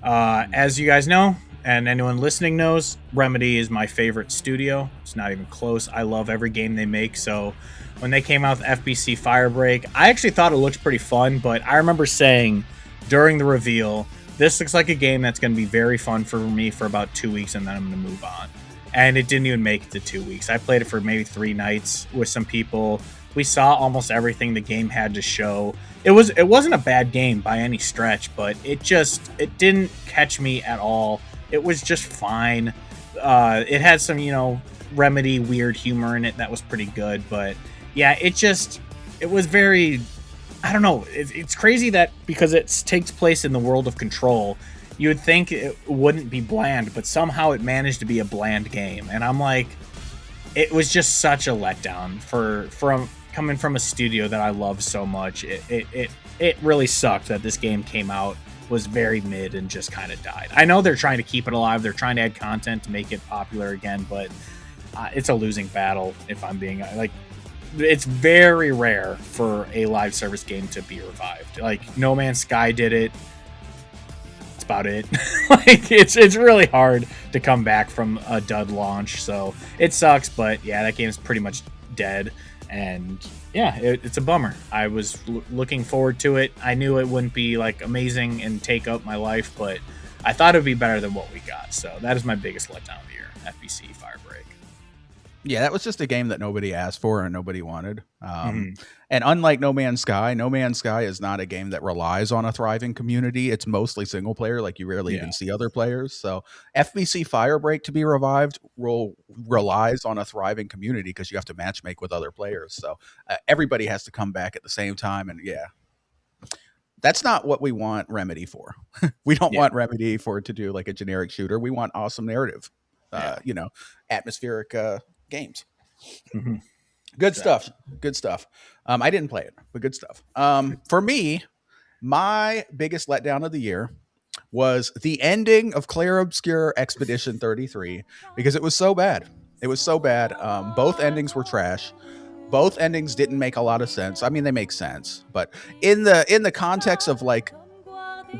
Speaker 2: As you guys know, and anyone listening knows, Remedy is my favorite studio. It's not even close. I love every game they make. So when they came out with FBC Firebreak, I actually thought it looked pretty fun. But I remember saying during the reveal, this looks like a game that's going to be very fun for me for about 2 weeks, and then I'm going to move on. And it didn't even make it to 2 weeks. I played it for maybe 3 nights with some people. We saw almost everything the game had to show. It wasn't a bad game by any stretch, but it didn't catch me at all. It was just fine. It had some, Remedy weird humor in it that was pretty good, but yeah, it was very, I don't know. It's crazy that because it takes place in the world of Control, you would think it wouldn't be bland, but somehow it managed to be a bland game. And I'm like, it was just such a letdown from coming from a studio that I love so much. It really sucked that this game came out, was very mid, and just kind of died. I know they're trying to keep it alive. They're trying to add content to make it popular again, but it's a losing battle, if I'm being like, it's very rare for a live service game to be revived. Like No Man's Sky did it. That's about it. Like it's really hard to come back from a dud launch, so it sucks. But yeah, that game's pretty much dead, and yeah, it's a bummer. I was looking forward to it. I knew it wouldn't be like amazing and take up my life, but I thought it would be better than what we got. So that is my biggest letdown of the year, FBC Firebreak.
Speaker 3: Yeah, that was just a game that nobody asked for and nobody wanted. And unlike No Man's Sky is not a game that relies on a thriving community. It's mostly single player. Like you rarely even see other players. So FBC Firebreak to be revived relies on a thriving community because you have to matchmake with other players. So everybody has to come back at the same time. And yeah, that's not what we want Remedy for. We don't want Remedy for it to do like a generic shooter. We want awesome narrative, atmospheric games. Good stuff. I didn't play it, but good stuff. For me, my biggest letdown of the year was the ending of Clair Obscur Expedition 33 because it was so bad. Both endings were trash. Both endings didn't make a lot of sense. I mean, they make sense, but in the context of like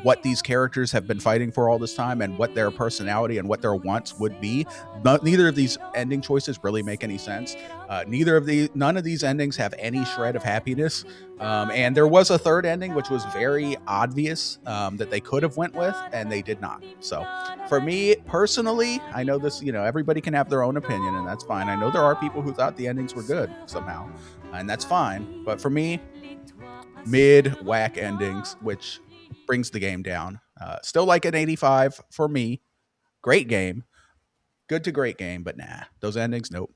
Speaker 3: what these characters have been fighting for all this time and what their personality and what their wants would be, neither of these ending choices really make any sense. None of these endings have any shred of happiness. And there was a third ending which was very obvious that they could have went with, and they did not. So for me personally, I know this, everybody can have their own opinion, and that's fine. I know there are people who thought the endings were good somehow, and that's fine. But for me, mid whack endings, which brings the game down. Still like an 85 for me. Great game. Good to great game, but nah. Those endings, nope.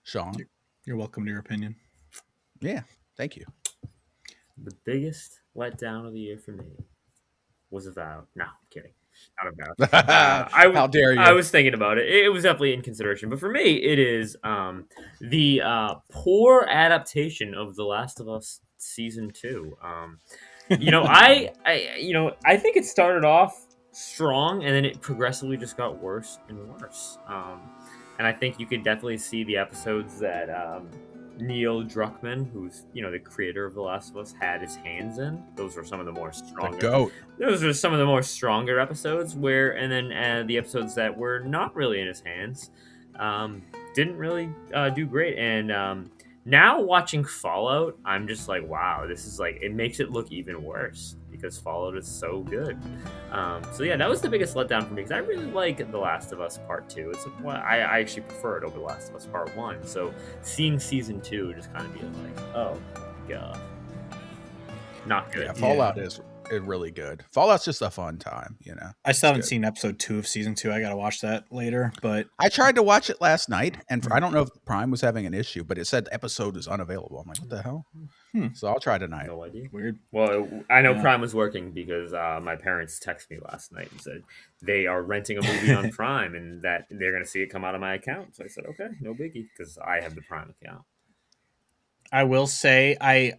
Speaker 3: Sean?
Speaker 2: You're welcome to your opinion.
Speaker 3: Yeah, thank you.
Speaker 1: The biggest letdown of the year for me was Avowed. No, I'm kidding. Not Avowed.
Speaker 3: How dare you?
Speaker 1: I was thinking about it. It was definitely in consideration. But for me, it is the poor adaptation of The Last of Us Season 2. I think it started off strong and then it progressively just got worse and worse. And I think you could definitely see the episodes that Neil Druckmann, who's the creator of The Last of Us, had his hands in. Those were some of the more stronger.
Speaker 3: The goat.
Speaker 1: Those were some of the more stronger episodes and then the episodes that were not really in his hands didn't really do great. And now watching Fallout, I'm just like, wow, this is like, it makes it look even worse because Fallout is so good. So yeah, that was the biggest letdown for me because I really like The Last of Us Part 2. I actually prefer it over The Last of Us Part 1. So seeing Season 2 just kind of being like, oh god, not good.
Speaker 3: Yeah, Fallout is really good. Fallout's just a fun time,
Speaker 2: I still haven't seen episode 2 of season 2. I gotta watch that later, but
Speaker 3: I tried to watch it last night, and I don't know if Prime was having an issue, but it said the episode is unavailable. I'm like, what the hell? So I'll try tonight.
Speaker 1: No idea.
Speaker 2: Weird.
Speaker 1: Well, I know Prime was working because my parents texted me last night and said they are renting a movie on Prime and that they're going to see it come out of my account. So I said, okay, no biggie, because I have the Prime account.
Speaker 2: I will say I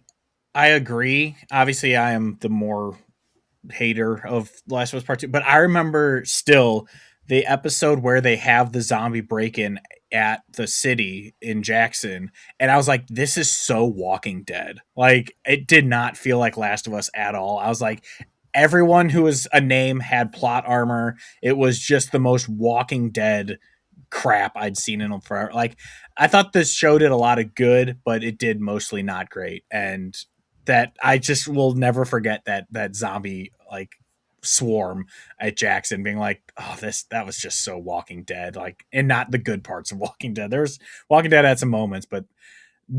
Speaker 2: agree. Obviously, I am the more hater of Last of Us Part 2, but I remember still the episode where they have the zombie break-in at the city in Jackson, and I was like, this is so Walking Dead. Like, it did not feel like Last of Us at all. I was like, everyone who was a name had plot armor. It was just the most Walking Dead crap I'd seen in them forever. Like, I thought this show did a lot of good, but it did mostly not great. And that I just will never forget that zombie like swarm at Jackson being like, oh, that was just so Walking Dead, like, and not the good parts of Walking Dead. There's Walking Dead had some moments, but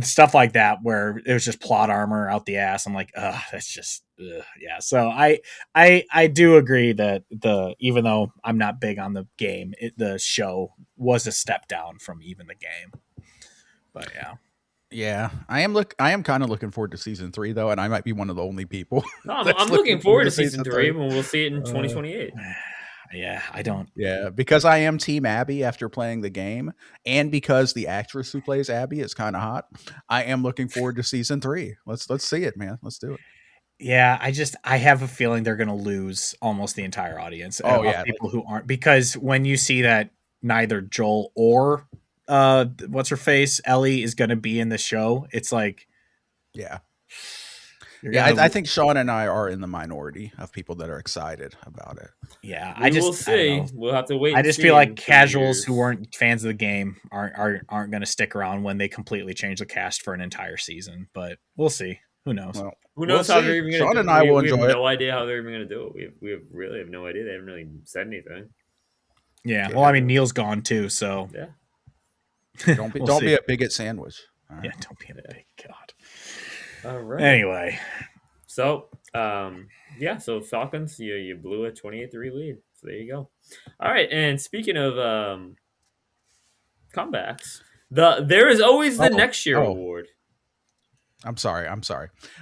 Speaker 2: stuff like that where it was just plot armor out the ass. I'm like, that's just yeah. So I do agree that even though I'm not big on the game, the show was a step down from even the game. But yeah.
Speaker 3: Yeah, I am kind of looking forward to season 3 though, and I might be one of the only people.
Speaker 1: No, I'm,
Speaker 3: that's
Speaker 1: I'm looking forward to season
Speaker 3: season
Speaker 1: 3 when we'll see it in 2028.
Speaker 2: Yeah, I don't.
Speaker 3: Yeah, because I am Team Abby after playing the game, and because the actress who plays Abby is kind of hot. I am looking forward to season 3. Let's see it, man. Let's do it.
Speaker 2: Yeah, I have a feeling they're going to lose almost the entire audience.
Speaker 3: Oh,
Speaker 2: Of
Speaker 3: yeah,
Speaker 2: people who aren't, because when you see that neither Joel or what's her face Ellie is going to be in the show, it's like,
Speaker 3: yeah.
Speaker 2: you're
Speaker 3: Yeah,
Speaker 2: gonna,
Speaker 3: I think Sean and I are in the minority of people that are excited about it.
Speaker 2: yeah.
Speaker 1: We will
Speaker 2: I don't
Speaker 1: see.
Speaker 2: know.
Speaker 1: We'll have to wait.
Speaker 2: I
Speaker 1: and
Speaker 2: just
Speaker 1: see
Speaker 2: feel like
Speaker 1: in 2
Speaker 2: casuals
Speaker 1: years.
Speaker 2: who weren't fans of the game aren't going to stick around when they completely change the cast for an entire season. But we'll see. Who knows?
Speaker 3: Well,
Speaker 1: Who knows
Speaker 3: we'll
Speaker 1: how
Speaker 3: see.
Speaker 1: they're even going
Speaker 3: Sean
Speaker 1: to do
Speaker 3: and
Speaker 1: it?
Speaker 3: I will
Speaker 1: We
Speaker 3: enjoy
Speaker 1: have
Speaker 3: it.
Speaker 1: no idea how they're even going to do it. Really have no idea. They haven't really said anything.
Speaker 2: Yeah. Well, I mean, Neil's gone too, so
Speaker 1: Yeah.
Speaker 3: Don't be
Speaker 2: We'll
Speaker 3: don't
Speaker 2: see.
Speaker 3: be a bigot sandwich. All right.
Speaker 2: yeah. Don't be a big god.
Speaker 1: All right.
Speaker 2: Anyway,
Speaker 1: So, yeah. So Falcons, you blew a 28-3 lead. So there you go. All right. And speaking of comebacks, there is always the next year award.
Speaker 3: I'm sorry.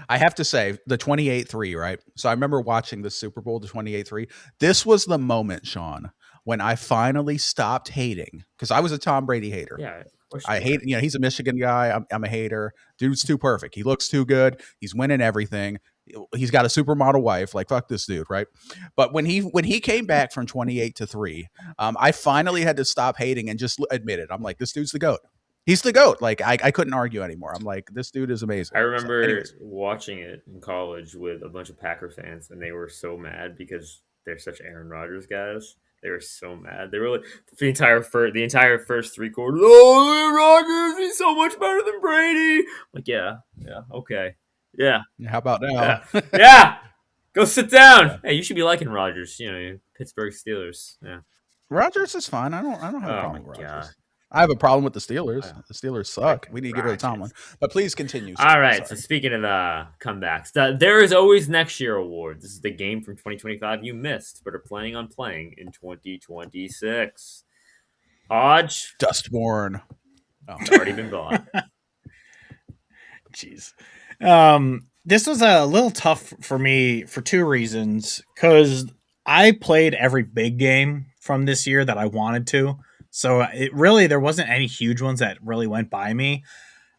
Speaker 3: I have to say the 28-3, right? So I remember watching the Super Bowl, the 28-3. This was the moment, Sean, when I finally stopped hating, because I was a Tom Brady hater.
Speaker 1: Yeah. Of course
Speaker 3: I hate, he's a Michigan guy. I'm a hater. Dude's too perfect. He looks too good. He's winning everything. He's got a supermodel wife. Like, fuck this dude, right? But when he came back from 28-3, I finally had to stop hating and just admit it. I'm like, this dude's the GOAT. He's the GOAT. Like, I couldn't argue anymore. I'm like, this dude is amazing.
Speaker 1: I remember
Speaker 3: So,
Speaker 1: watching it in college with a bunch of Packer fans, and they were so mad because they're such Aaron Rodgers guys. They were so mad. They were like the entire first 3 quarters. Oh, Rodgers, he's so much better than Brady. Like, yeah, okay, yeah,
Speaker 3: how about now?
Speaker 1: yeah. Go sit down. Yeah. Hey, you should be liking Rodgers. Pittsburgh Steelers. Yeah,
Speaker 3: Rodgers is fine. I don't have a
Speaker 1: oh
Speaker 3: problem
Speaker 1: my
Speaker 3: with
Speaker 1: god.
Speaker 3: Rodgers. I have a problem with the Steelers.
Speaker 1: Wow.
Speaker 3: The Steelers suck. We need to get rid of Tomlin. But please continue.
Speaker 1: All right. So speaking of comebacks, there is always next year award. This is the game from 2025 you missed, but are planning on playing in 2026. Hodge,
Speaker 3: Dustborn. Oh.
Speaker 1: It's already been bought.
Speaker 2: jeez. This was a little tough for me for 2 reasons. Because I played every big game from this year that I wanted to. So there wasn't any huge ones that really went by me.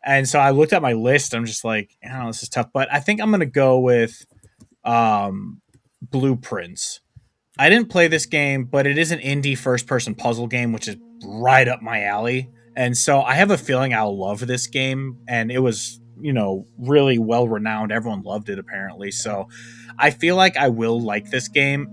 Speaker 2: And so I looked at my list. I'm just like, I don't know, this is tough. But I think I'm going to go with Blueprints. I didn't play this game, but it is an indie first-person puzzle game, which is right up my alley. And so I have a feeling I'll love this game. And it was, really well-renowned. Everyone loved it, apparently. So I feel like I will like this game.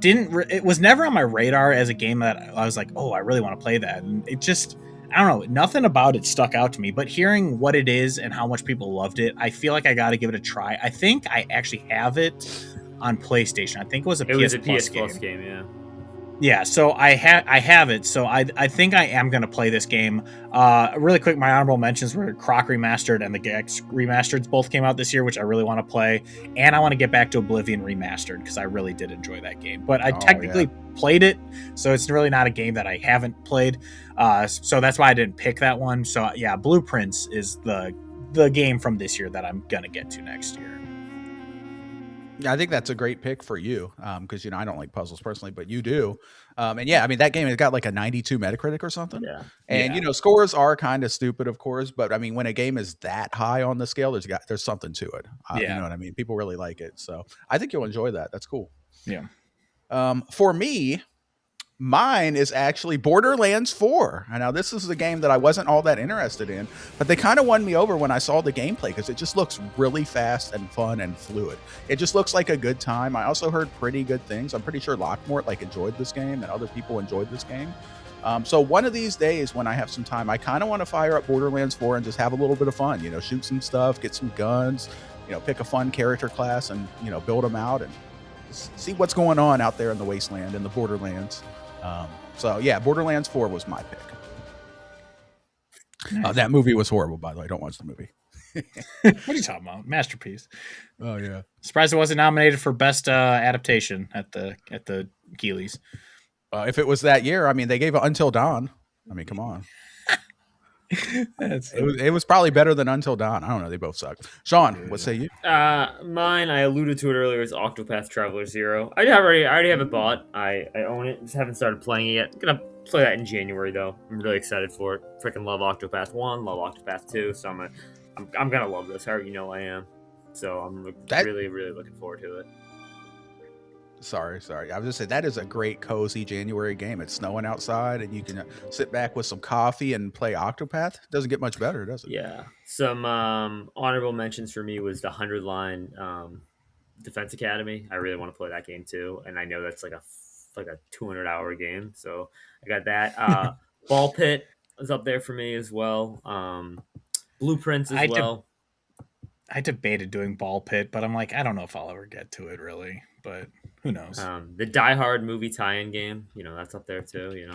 Speaker 2: It was never on my radar as a game that I was like, oh, I really want to play that. And it just, I don't know, nothing about it stuck out to me. But hearing what it is and how much people loved it, I feel like I got to give it a try. I think I actually have it on PlayStation. I think it was a PS Plus
Speaker 1: game, yeah.
Speaker 2: Yeah, so I have it. So I think I am going to play this game. Really quick, my honorable mentions were Croc Remastered and the Gex Remastered both came out this year, which I really want to play. And I want to get back to Oblivion Remastered because I really did enjoy that game. But I technically played it, so it's really not a game that I haven't played. So that's why I didn't pick that one. So yeah, Blueprints is the game from this year that I'm going to get to next year.
Speaker 3: I think that's a great pick for you because, I don't like puzzles personally, but you do. And yeah, I mean, that game has got like a 92 Metacritic or something.
Speaker 1: Yeah.
Speaker 3: And, scores are kind of stupid, of course. But I mean, when a game is that high on the scale, there's something to it. You know what I mean? People really like it. So I think you'll enjoy that. That's cool.
Speaker 2: Yeah.
Speaker 3: For me, Mine is actually Borderlands 4. And now this is a game that I wasn't all that interested in, but they kind of won me over when I saw the gameplay because it just looks really fast and fun and fluid. It just looks like a good time. I also heard pretty good things. I'm pretty sure Lockmort enjoyed this game and other people enjoyed this game. So one of these days when I have some time, I kind of want to fire up Borderlands 4 and just have a little bit of fun, shoot some stuff, get some guns, pick a fun character class and, build them out and see what's going on out there in the wasteland in the Borderlands. So yeah, Borderlands 4 was my pick.
Speaker 2: Nice.
Speaker 3: That movie was horrible, by the way. Don't watch the movie.
Speaker 2: What are you talking about? Masterpiece.
Speaker 3: Oh yeah.
Speaker 2: Surprised it wasn't nominated for best adaptation at the Keeleys.
Speaker 3: If it was that year, I mean, they gave it Until Dawn. I mean, come on. It was probably better than Until Dawn. I don't know. They both suck. Sean, what say you?
Speaker 1: Mine, I alluded to it earlier, is Octopath Traveler 0. I already have it bought. I own it. Just haven't started playing it yet. Gonna play that in January though. I'm really excited for it. Freaking love Octopath 1, love Octopath 2. So I'm gonna love this. However, I am. So I'm really looking forward to it.
Speaker 3: Sorry. I was just saying that is a great cozy January game. It's snowing outside, and you can sit back with some coffee and play Octopath. Doesn't get much better, does it?
Speaker 1: Yeah. Some honorable mentions for me was the 100 Line Defense Academy. I really want to play that game too, and I know that's like a 200-hour game. So I got that. Ball Pit is up there for me as well. Blueprints as well.
Speaker 2: I debated doing Ball Pit, but I'm like, I don't know if I'll ever get to it really. But who knows?
Speaker 1: The Die Hard movie tie-in game, that's up there too.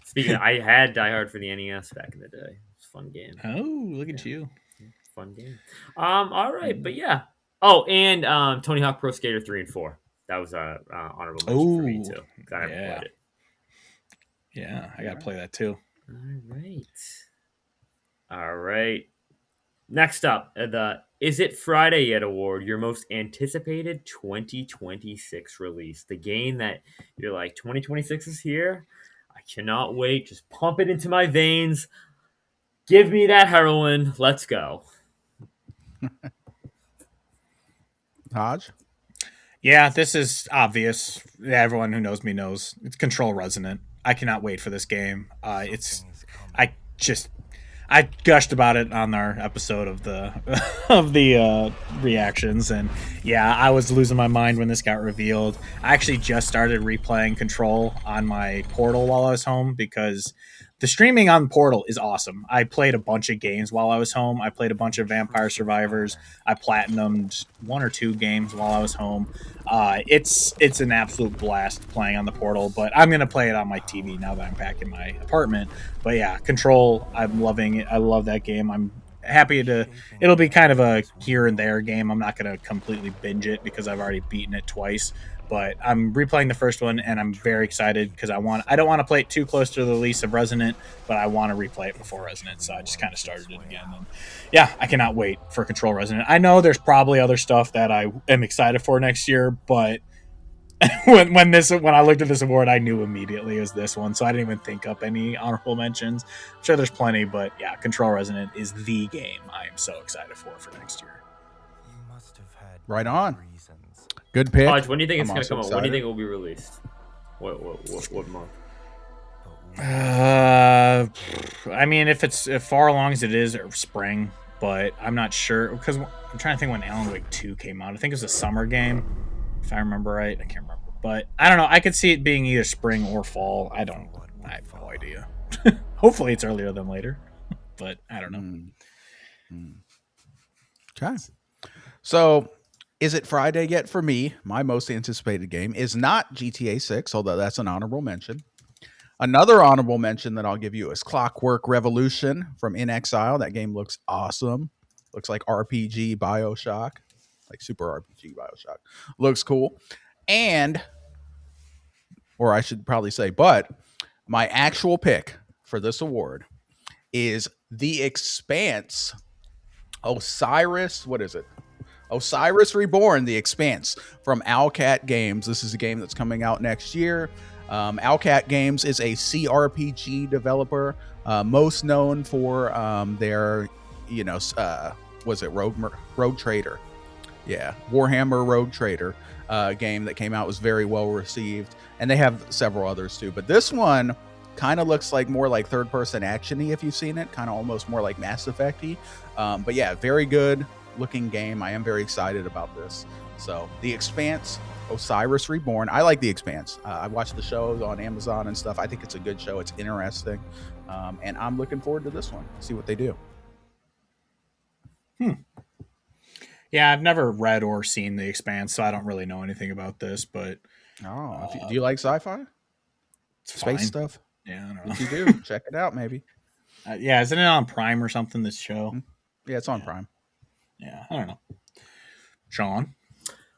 Speaker 1: Speaking of, I had Die Hard for the NES back in the day. It's a fun game.
Speaker 2: Oh, look at you!
Speaker 1: Fun game. All right, but yeah. Oh, and Tony Hawk Pro Skater 3 and 4. That was a honorable mention for me too. I never played it.
Speaker 2: Yeah, I gotta play that too.
Speaker 1: All right. Next up, the Is It Friday Yet award, your most anticipated 2026 release. The game that you're like, 2026 is here. I cannot wait. Just pump it into my veins. Give me that heroin. Let's go.
Speaker 3: Hodge?
Speaker 2: Yeah, this is obvious. Everyone who knows me knows. It's Control Resonant. I cannot wait for this game. I gushed about it on our episode of the reactions, and yeah, I was losing my mind when this got revealed. I actually just started replaying Control on my Portal while I was home because the streaming on Portal is awesome. I played a bunch of games while I was home. I played a bunch of Vampire Survivors. I platinumed 1 or 2 games while I was home. It's an absolute blast playing on the Portal, but I'm going to play it on my TV now that I'm back in my apartment. But yeah, Control, I'm loving it. I love that game. I'm happy it'll be kind of a here and there game. I'm not going to completely binge it because I've already beaten it twice. But I'm replaying the first one, and I'm very excited because I don't want to play it too close to the release of Resonant, but I want to replay it before Resonant, so I just kind of started it again. And yeah, I cannot wait for Control Resonant. I know there's probably other stuff that I am excited for next year, but when I looked at this award, I knew immediately it was this one, so I didn't even think up any honorable mentions. I'm sure there's plenty, but yeah, Control Resonant is the game I am so excited for next year.
Speaker 3: Right on. Good pick.
Speaker 1: Hodge, when do you think it's going to come out? When do you think it will be released? What month?
Speaker 2: I mean, if far along as it is, or spring, but I'm not sure because I'm trying to think when Alan Wake 2 came out. I think it was a summer game, if I remember right. I can't remember, but I don't know. I could see it being either spring or fall. I have no idea. Hopefully, it's earlier than later, but I don't know.
Speaker 3: Okay, so. Is It Friday Yet for me? My most anticipated game is not GTA 6, although that's an honorable mention. Another honorable mention that I'll give you is Clockwork Revolution from In Exile. That game looks awesome. Looks like RPG Bioshock, like super RPG Bioshock. Looks cool. Or I should probably say, but my actual pick for this award is The Expanse. Osiris, what is it? Osiris Reborn, The Expanse from Owlcat Games. This is a game that's coming out next year. Owlcat Games is a CRPG developer, most known for their, was it Rogue Trader? Yeah, Warhammer Rogue Trader game that came out was very well received, and they have several others too. But this one kind of looks like more like third-person action-y if you've seen it, kind of almost more like Mass Effect-y. But yeah, very good looking game. I am very excited about this. So The Expanse, Osiris Reborn. I like The Expanse. I watched the shows on Amazon and stuff. I think it's a good show. It's interesting, and I'm looking forward to this one. See what they do.
Speaker 2: Yeah, I've never read or seen The Expanse, so I don't really know anything about this, but
Speaker 3: Do you like sci-fi?
Speaker 2: it's
Speaker 3: Space
Speaker 2: fine.
Speaker 3: stuff?
Speaker 2: Yeah, I don't know.
Speaker 3: If you do, check it out maybe.
Speaker 2: Yeah, isn't it on Prime or something, this show?
Speaker 3: Yeah, it's on Prime.
Speaker 2: Yeah, I don't know. Sean?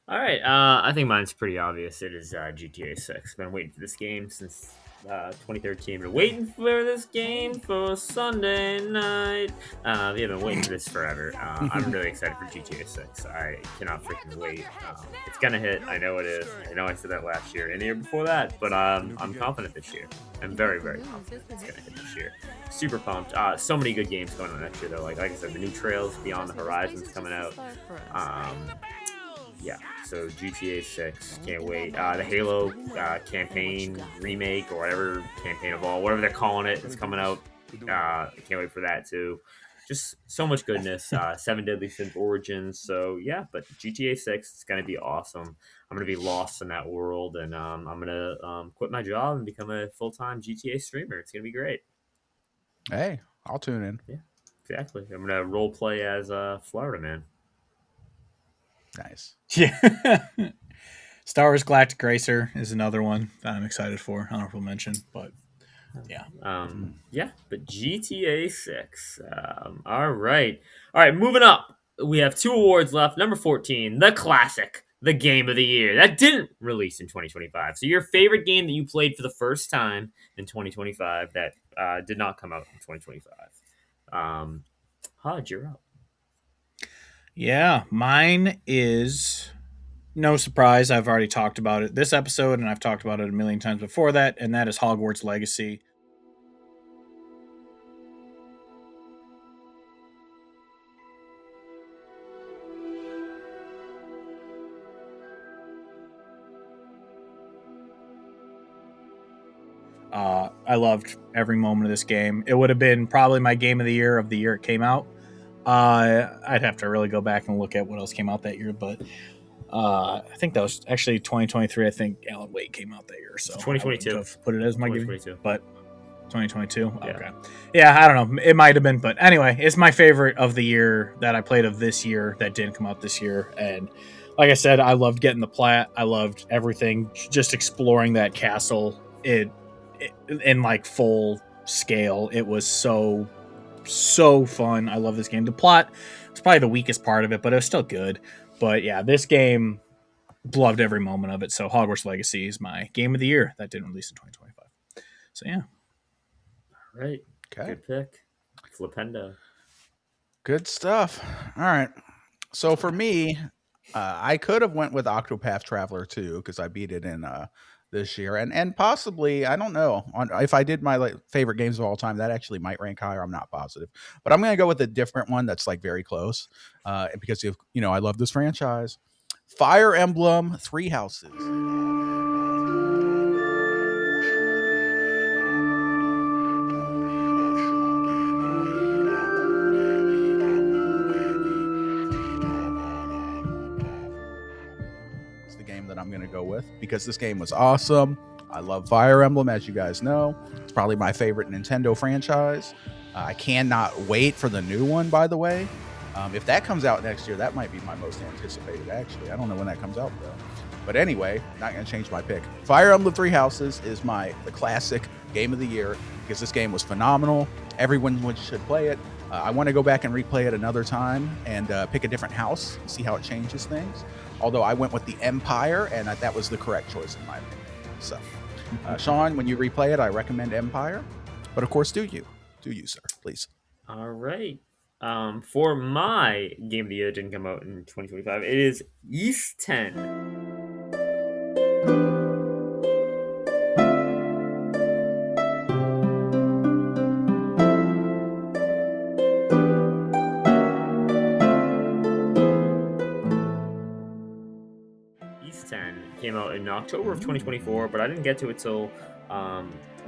Speaker 1: All right, I think mine's pretty obvious. It is GTA 6. Been waiting for this game since 2013. Been waiting for this game for Sunday night. Yeah, been waiting for this forever. I'm really excited for GTA 6. I cannot freaking wait. It's gonna hit. I know it is. I know I said that last year and the year before that, but I'm confident this year. I'm very, very confident it's gonna hit this year. Super pumped. So many good games going on next year though. Like I said, the new Trails Beyond the Horizons coming out. Yeah, so GTA 6, can't wait. The Halo campaign remake or whatever, campaign of all, whatever they're calling it, is coming out. I can't wait for that too. Just so much goodness. Seven Deadly Sins Origins. So yeah, but GTA 6 is gonna be awesome. I'm gonna be lost in that world, and I'm gonna quit my job and become a full-time GTA streamer. It's gonna be great.
Speaker 3: Hey, I'll tune in.
Speaker 1: Yeah, exactly. I'm gonna role play as Florida Man.
Speaker 3: Nice.
Speaker 2: Yeah. Star Wars Galactic Racer is another one that I'm excited for. Honorable mention, but yeah.
Speaker 1: Yeah, but GTA 6. All right. Moving up. We have 2 awards left. Number 14, the classic, the game of the year. That didn't release in 2025. So your favorite game that you played for the first time in 2025 that did not come out in 2025. Hodge, you're up.
Speaker 2: Yeah, mine is no surprise. I've already talked about it this episode, and I've talked about it a million times before that, and that is Hogwarts Legacy. I loved every moment of this game. It would have been probably my game of the year it came out. I'd have to really go back and look at what else came out that year, but I think that was actually 2023. I think Alan Wake came out that year, so
Speaker 1: 2022.
Speaker 2: I wouldn't have put it as my game,
Speaker 1: 2022.
Speaker 2: but 2022.
Speaker 1: Yeah.
Speaker 2: Okay, yeah, I don't know. It might have been, but anyway, it's my favorite of the year that I played of this year that didn't come out this year, and like I said, I loved getting the plat. I loved everything, just exploring that castle. It in like full scale. It was so fun. I love this game. The plot was probably the weakest part of it, but it was still good. But yeah, this game, loved every moment of it. So Hogwarts Legacy is my game of the year that didn't release in 2025. So yeah.
Speaker 1: All right.
Speaker 3: Okay.
Speaker 1: Good pick. Flipendo.
Speaker 3: Good stuff. All right. So for me, I could have went with Octopath Traveler 2 because I beat it in this year, and possibly, I don't know, if I did my favorite games of all time, that actually might rank higher. I'm not positive, but I'm gonna go with a different one that's like very close, because I love this franchise. Fire Emblem Three Houses. That I'm going to go with because this game was awesome. I love Fire Emblem, as you guys know. It's probably my favorite Nintendo franchise. I cannot wait for the new one, by the way. If that comes out next year, that might be my most anticipated, actually. I don't know when that comes out, though. But anyway, not going to change my pick. Fire Emblem Three Houses is the classic game of the year because this game was phenomenal. Everyone should play it. I want to go back and replay it another time and pick a different house and see how it changes things. Although I went with the Empire, and that was the correct choice in my opinion. So, Sean, when you replay it, I recommend Empire. But of course, do you, sir, please.
Speaker 1: All right. For my game of the year that didn't come out in 2025, it is East 10. in October of 2024, but I didn't get to it till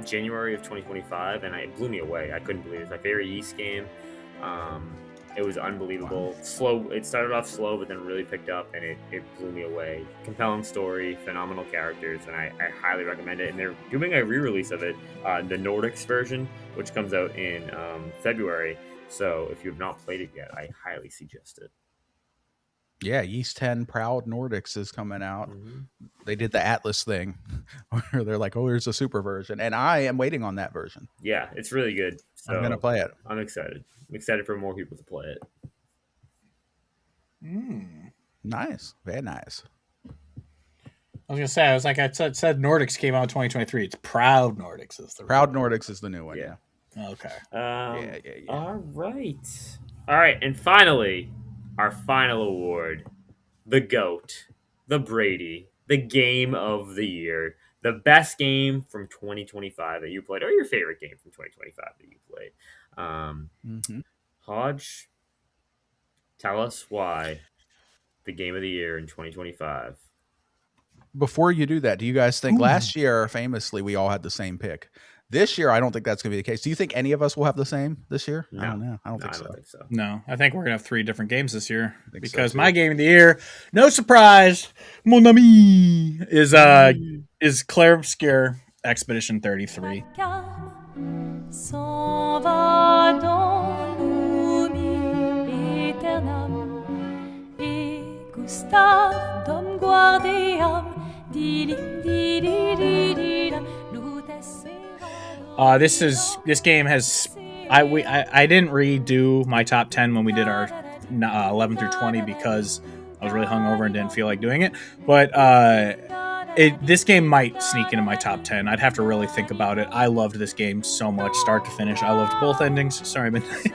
Speaker 1: January of 2025, and it blew me away. I couldn't believe it. It's my favorite Yeast game. Um, it was
Speaker 3: Wow.
Speaker 1: unbelievable. Slow. It started off slow, but then really picked up, and it blew me away. Compelling story, phenomenal characters, and I highly recommend it. And they're doing a re-release of it, the Nordics version, which comes out in February. So if you have not played it yet, I highly suggest it.
Speaker 3: Yeah, Yeast 10 Proud Nordics is coming out.
Speaker 1: Hmm.
Speaker 3: They did the Atlas thing where they're like, oh, here's a super version. And I am waiting on that version.
Speaker 1: Yeah, it's really good.
Speaker 3: I'm going to
Speaker 1: So
Speaker 3: play it.
Speaker 1: I'm excited. I'm excited for more people to play it.
Speaker 3: Nice. Very nice.
Speaker 2: I was gonna say, I said Nordics came out in 2023. It's Proud Nordics is the
Speaker 3: Proud
Speaker 2: real.
Speaker 3: Nordics is the new one.
Speaker 1: Yeah.
Speaker 3: Yeah.
Speaker 2: Okay.
Speaker 3: Yeah, yeah, yeah.
Speaker 1: All right. All right. And finally, our final award, the GOAT, the Brady, the game of the year, the best game from 2025 that you played, or your favorite game from 2025 that you played.
Speaker 3: Hmm.
Speaker 1: Hodge, tell us why the game of the year in 2025.
Speaker 3: Before you do that, do you guys think
Speaker 2: Ooh.
Speaker 3: last year, famously, we all had the same pick? This year, I don't think that's going to be the case. Do you think any of us will have the same this year? I
Speaker 1: No,
Speaker 3: don't know. I don't
Speaker 1: no,
Speaker 3: think
Speaker 1: I don't
Speaker 3: so.
Speaker 1: think so.
Speaker 2: No, I think we're gonna have 3 different games this year
Speaker 3: I think so
Speaker 2: because
Speaker 3: too.
Speaker 2: my game of the year, no surprise, mon ami, is Claire Obscure Expedition 33.
Speaker 4: S'en va dans l'oubli éternel. Et Gustave dom guardiam dilim didididida
Speaker 2: This game has I didn't redo my top 10 when we did our 11 through 20 because I was really hungover and didn't feel like doing it. But this game might sneak into my top 10. I'd have to really think about it. I loved this game so much, start to finish. I loved both endings. Sorry, Midnight.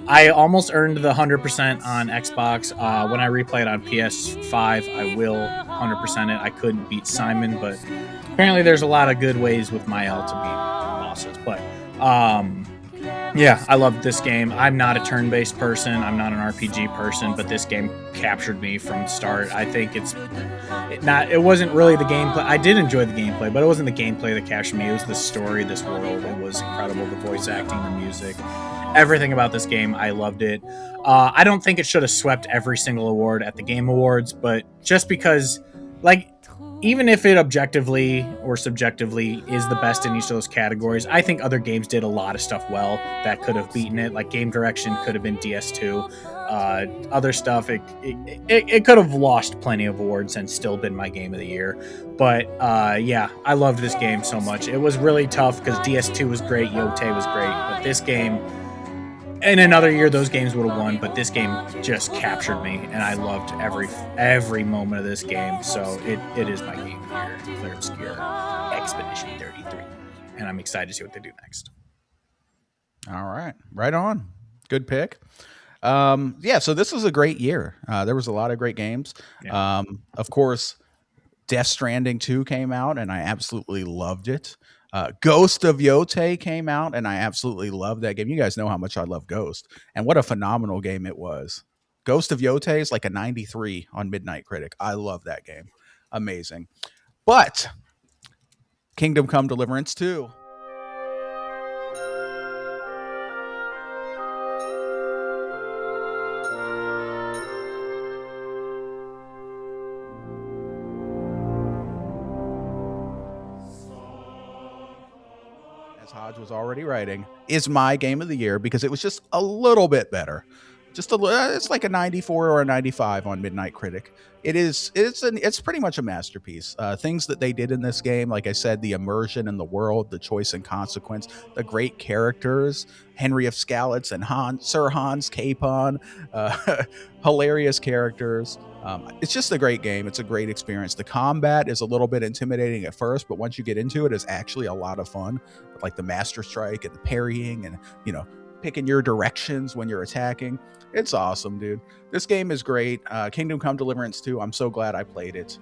Speaker 2: I almost earned the 100% on Xbox. When I replay it on PS5, I will 100% it. I couldn't beat Simon, but apparently there's a lot of good ways with Mael to beat bosses. But yeah, I love this game. I'm not a turn-based person. I'm not an RPG person, but this game captured me from the start. I think it wasn't really the gameplay. I did enjoy the gameplay, but it wasn't the gameplay that captured me. It was the story, this world. It was incredible. The voice acting, the music, everything about this game. I loved it. I don't think it should have swept every single award at the Game Awards, but just because, like, even if it objectively or subjectively is the best in each of those categories, I think other games did a lot of stuff well that could have beaten it. Like game direction could have been DS2. Other stuff, it could have lost plenty of awards and still been my game of the year. But yeah, I loved this game so much. It was really tough because DS2 was great, Yote was great, but this game, in another year, those games would have won, but this game just captured me, and I loved every moment of this game. So it is my game here, Claire Obscure Expedition 33, and I'm excited to see what they do next.
Speaker 3: All right, right on. Good pick. Yeah, so this was a great year. There was a lot of great games.
Speaker 2: Yeah.
Speaker 3: Of course, Death Stranding 2 came out, and I absolutely loved it. Ghost of Yote came out, and I absolutely loved that game. You guys know how much I love Ghost, and what a phenomenal game it was. Ghost of Yote is like a 93 on Midnight Critic. I love that game. Amazing. But Kingdom Come Deliverance 2. Hodge was already writing, is my game of the year because it was just a little bit better. It's like a 94 or a 95 on Midnight Critic. It's pretty much a masterpiece. Things that they did in this game, like I said, the immersion in the world, the choice and consequence, the great characters, Henry of Skalitz and Sir Hans Capon, hilarious characters. It's just a great game. It's a great experience. The combat is a little bit intimidating at first, but once you get into it, it's actually a lot of fun. Like the Master Strike and the parrying and, picking your directions when you're attacking. It's awesome, dude. This game is great. Kingdom Come Deliverance 2, I'm so glad I played it.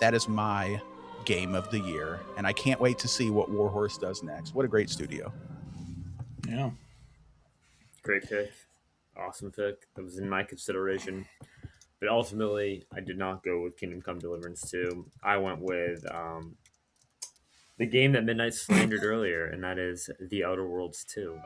Speaker 3: That is my game of the year, and I can't wait to see what Warhorse does next. What a great studio.
Speaker 2: Yeah.
Speaker 1: Great pick. Awesome pick. That was in my consideration. But ultimately, I did not go with Kingdom Come Deliverance 2. I went with the game that Midnight slandered earlier, and that is The Outer Worlds 2.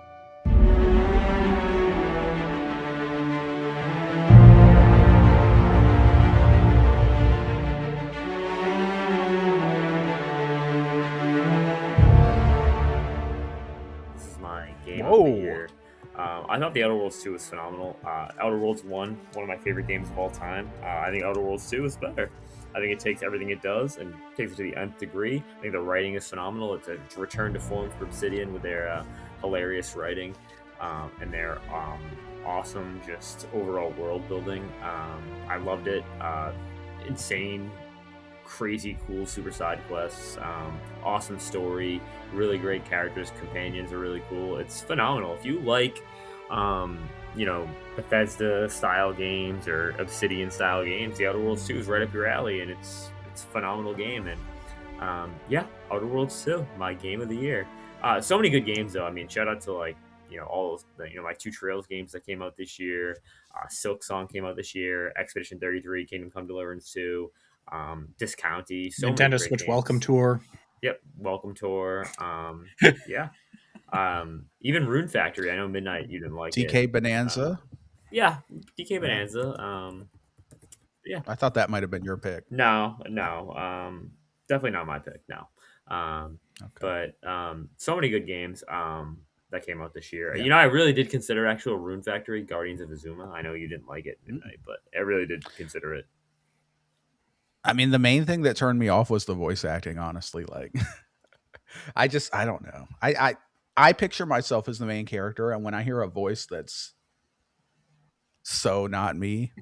Speaker 1: This is my game of the year. I thought The Outer Worlds 2 was phenomenal. Outer Worlds 1, one of my favorite games of all time. I think Outer Worlds 2 is better. I think it takes everything it does and takes it to the nth degree. I think the writing is phenomenal. It's a return to form for Obsidian with their hilarious writing and their awesome, just overall world building. I loved it. Insane, crazy, cool super side quests. Awesome story. Really great characters. Companions are really cool. It's phenomenal. If you like, Bethesda style games or Obsidian style games, The Outer Worlds 2 is right up your alley, and it's a phenomenal game. And Outer Worlds 2, my game of the year. So many good games though. I mean, shout out to all those, my 2 Trails games that came out this year. Silk Song came out this year. Expedition 33, Kingdom Come Deliverance 2, Discounty. So
Speaker 2: Nintendo Switch
Speaker 1: games.
Speaker 2: Welcome Tour.
Speaker 1: Yep, Welcome Tour. Yeah. Even Rune Factory. I know Midnight you didn't like
Speaker 3: DK
Speaker 1: it.
Speaker 3: Bonanza.
Speaker 1: Yeah, DK Bonanza. Yeah.
Speaker 3: I thought that might have been your pick.
Speaker 1: No. Definitely not my pick. No.
Speaker 3: Okay.
Speaker 1: But so many good games that came out this year.
Speaker 3: Yeah.
Speaker 1: I really did consider actual Rune Factory, Guardians of Azuma. I know you didn't like it, Midnight, but I really did consider it.
Speaker 3: I mean, the main thing that turned me off was the voice acting, honestly. Like, I don't know. I picture myself as the main character, and when I hear a voice that's so not me,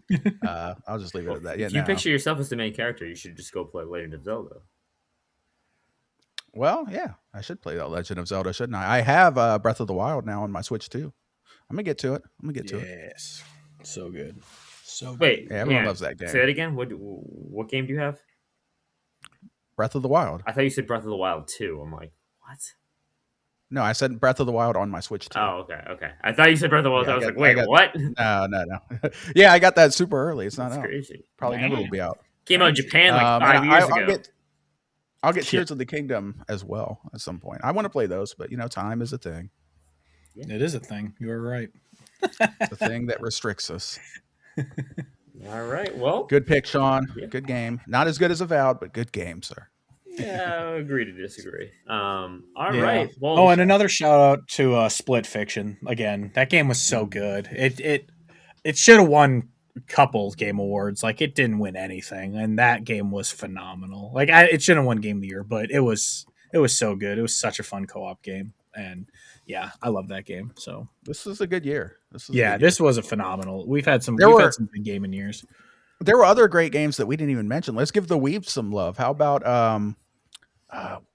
Speaker 3: I'll just leave it at that. Yeah,
Speaker 1: if you picture yourself as the main character, you should just go play Legend of Zelda.
Speaker 3: Well, yeah, I should play that Legend of Zelda, shouldn't I? I have Breath of the Wild now on my Switch too. I'm gonna get to it.
Speaker 2: Yes, so good. So
Speaker 1: wait,
Speaker 3: yeah, everyone loves that game.
Speaker 1: Say that again. What game do you have?
Speaker 3: Breath of the Wild.
Speaker 1: I thought you said Breath of the Wild 2. I'm like, what?
Speaker 3: No, I said Breath of the Wild on my Switch too.
Speaker 1: Oh, okay. I thought you said Breath of the Wild. I was like, wait, what?
Speaker 3: No. Yeah, I got that super early. It's not
Speaker 1: That's
Speaker 3: out.
Speaker 1: Crazy.
Speaker 3: Probably never will be out.
Speaker 1: Came out in Japan like 5 years ago.
Speaker 3: I'll get Tears of the Kingdom as well at some point. I want to play those, but time is a thing.
Speaker 2: Yeah. It is a thing. You are right.
Speaker 3: The thing that restricts us.
Speaker 1: All right. Well,
Speaker 3: good pick, Sean. Yeah. Good game. Not as good as Avowed, but good game, sir.
Speaker 1: Yeah, agree to disagree. All right.
Speaker 2: Well, and another shout out to Split Fiction. Again, that game was so good. It should have won a couple game awards. Like, it didn't win anything, and that game was phenomenal. Like, it shouldn't have won Game of the Year, but it was so good. It was such a fun co-op game, and yeah, I love that game. So
Speaker 3: this was a good year.
Speaker 2: This was a phenomenal. We've had some good gaming years.
Speaker 3: There were other great games that we didn't even mention. Let's give the Weebs some love. How about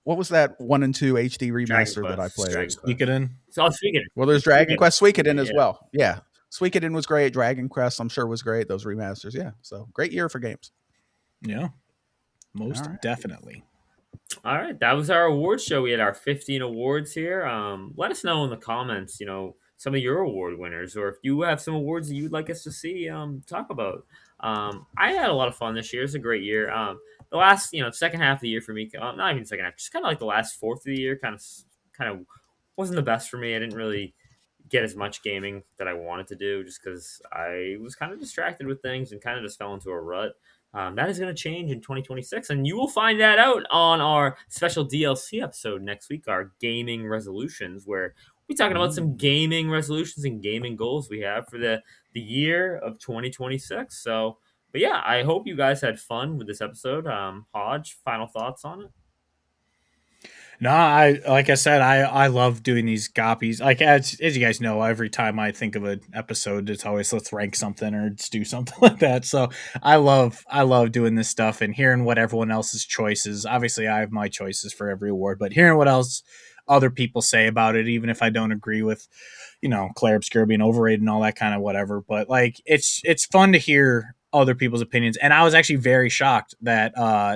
Speaker 3: what was that 1 and 2 HD remaster that I played?
Speaker 2: Suikoden.
Speaker 1: Suikoden.
Speaker 3: Well, there's Dragon Quest Suikoden as well. Yeah. Suikoden was great. Dragon Quest, I'm sure, was great. Those remasters. Yeah. So great year for games.
Speaker 2: Yeah. Most definitely.
Speaker 1: All right. That was our awards show. We had our 15 awards here. Let us know in the comments, some of your award winners, or if you have some awards that you'd like us to see talk about. I had a lot of fun this year. It's a great year. The last, second half of the year for me, not even second half, just kind of like the last fourth of the year, kind of wasn't the best for me. I didn't really get as much gaming that I wanted to do just because I was kind of distracted with things and kind of just fell into a rut. That is going to change in 2026, and you will find that out on our special DLC episode next week, our gaming resolutions, where we're talking about some gaming resolutions and gaming goals we have for the year of 2026. So, but yeah, I hope you guys had fun with this episode. Hodge, final thoughts on it?
Speaker 2: No, like I said, I love doing these Goppies. Like, as you guys know, every time I think of an episode, it's always let's rank something or let's do something like that. So I love doing this stuff and hearing what everyone else's choices. Obviously, I have my choices for every award, but hearing what else other people say about it, even if I don't agree with, Claire Obscura being overrated and all that kind of whatever. But like, it's fun to hear other people's opinions. And I was actually very shocked that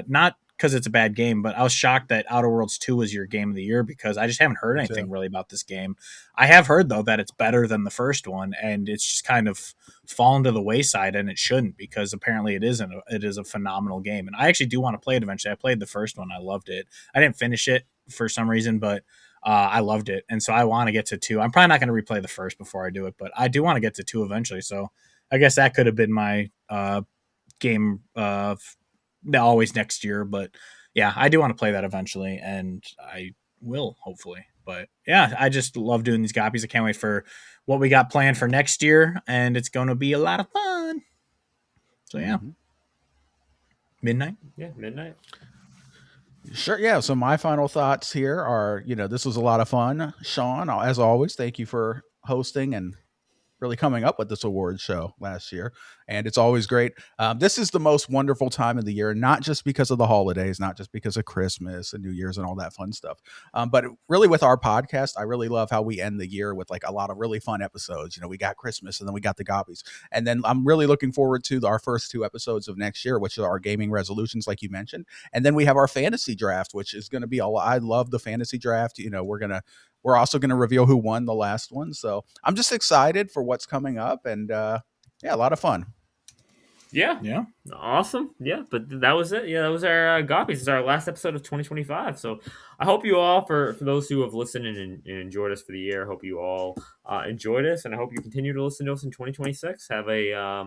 Speaker 2: not because it's a bad game, but I was shocked that Outer Worlds 2 was your game of the year because I just haven't heard
Speaker 3: Me
Speaker 2: anything
Speaker 3: too.
Speaker 2: really about this game. I have heard though that it's better than the first one, and it's just kind of fallen to the wayside, and it shouldn't because apparently it isn't. It is a phenomenal game, and I actually do want to play it eventually. I played the first one, I loved it. I didn't finish it for some reason, but I loved it, and so I want to get to 2. I'm probably not going to replay the first before I do it, but I do want to get to 2 eventually. So I guess that could have been my game always next year, but yeah, I do want to play that eventually, and I will hopefully. But yeah, I just love doing these copies. I can't wait for what we got planned for next year, and it's going to be a lot of fun. So yeah, midnight.
Speaker 1: Yeah, midnight.
Speaker 3: Sure. Yeah. So my final thoughts here are, this was a lot of fun. Sean, as always, thank you for hosting and really coming up with this award show last year. And it's always great. This is the most wonderful time of the year, not just because of the holidays, not just because of Christmas and New Year's and all that fun stuff. But really with our podcast, I really love how we end the year with like a lot of really fun episodes. We got Christmas and then we got the Goppies. And then I'm really looking forward to our first 2 episodes of next year, which are our gaming resolutions, like you mentioned. And then we have our fantasy draft, which is going to be I love the fantasy draft. We're also going to reveal who won the last one. So I'm just excited for what's coming up, and yeah, a lot of fun.
Speaker 1: Yeah, awesome. Yeah, but that was it. Yeah, that was our Goppies. It's our last episode of 2025. So I hope you all, for those who have listened and enjoyed us for the year, I hope you all enjoyed us, and I hope you continue to listen to us in 2026. Have a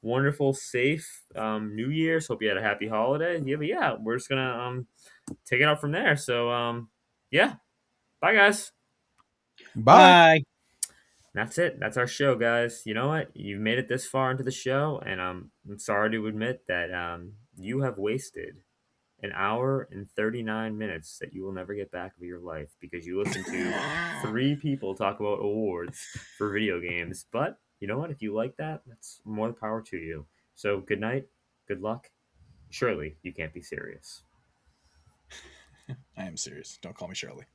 Speaker 1: wonderful, safe New Year's. Hope you had a happy holiday. Yeah, but yeah, we're just gonna take it out from there. So yeah, bye guys.
Speaker 3: Bye.
Speaker 2: Bye.
Speaker 1: That's it. That's our show, guys. You know what? You've made it this far into the show, and I'm sorry to admit that you have wasted an hour and 39 minutes that you will never get back of your life because you listened to 3 people talk about awards for video games. But you know what? If you like that, that's more power to you. So good night, good luck. Surely you can't be serious.
Speaker 2: I am serious. Don't call me Shirley.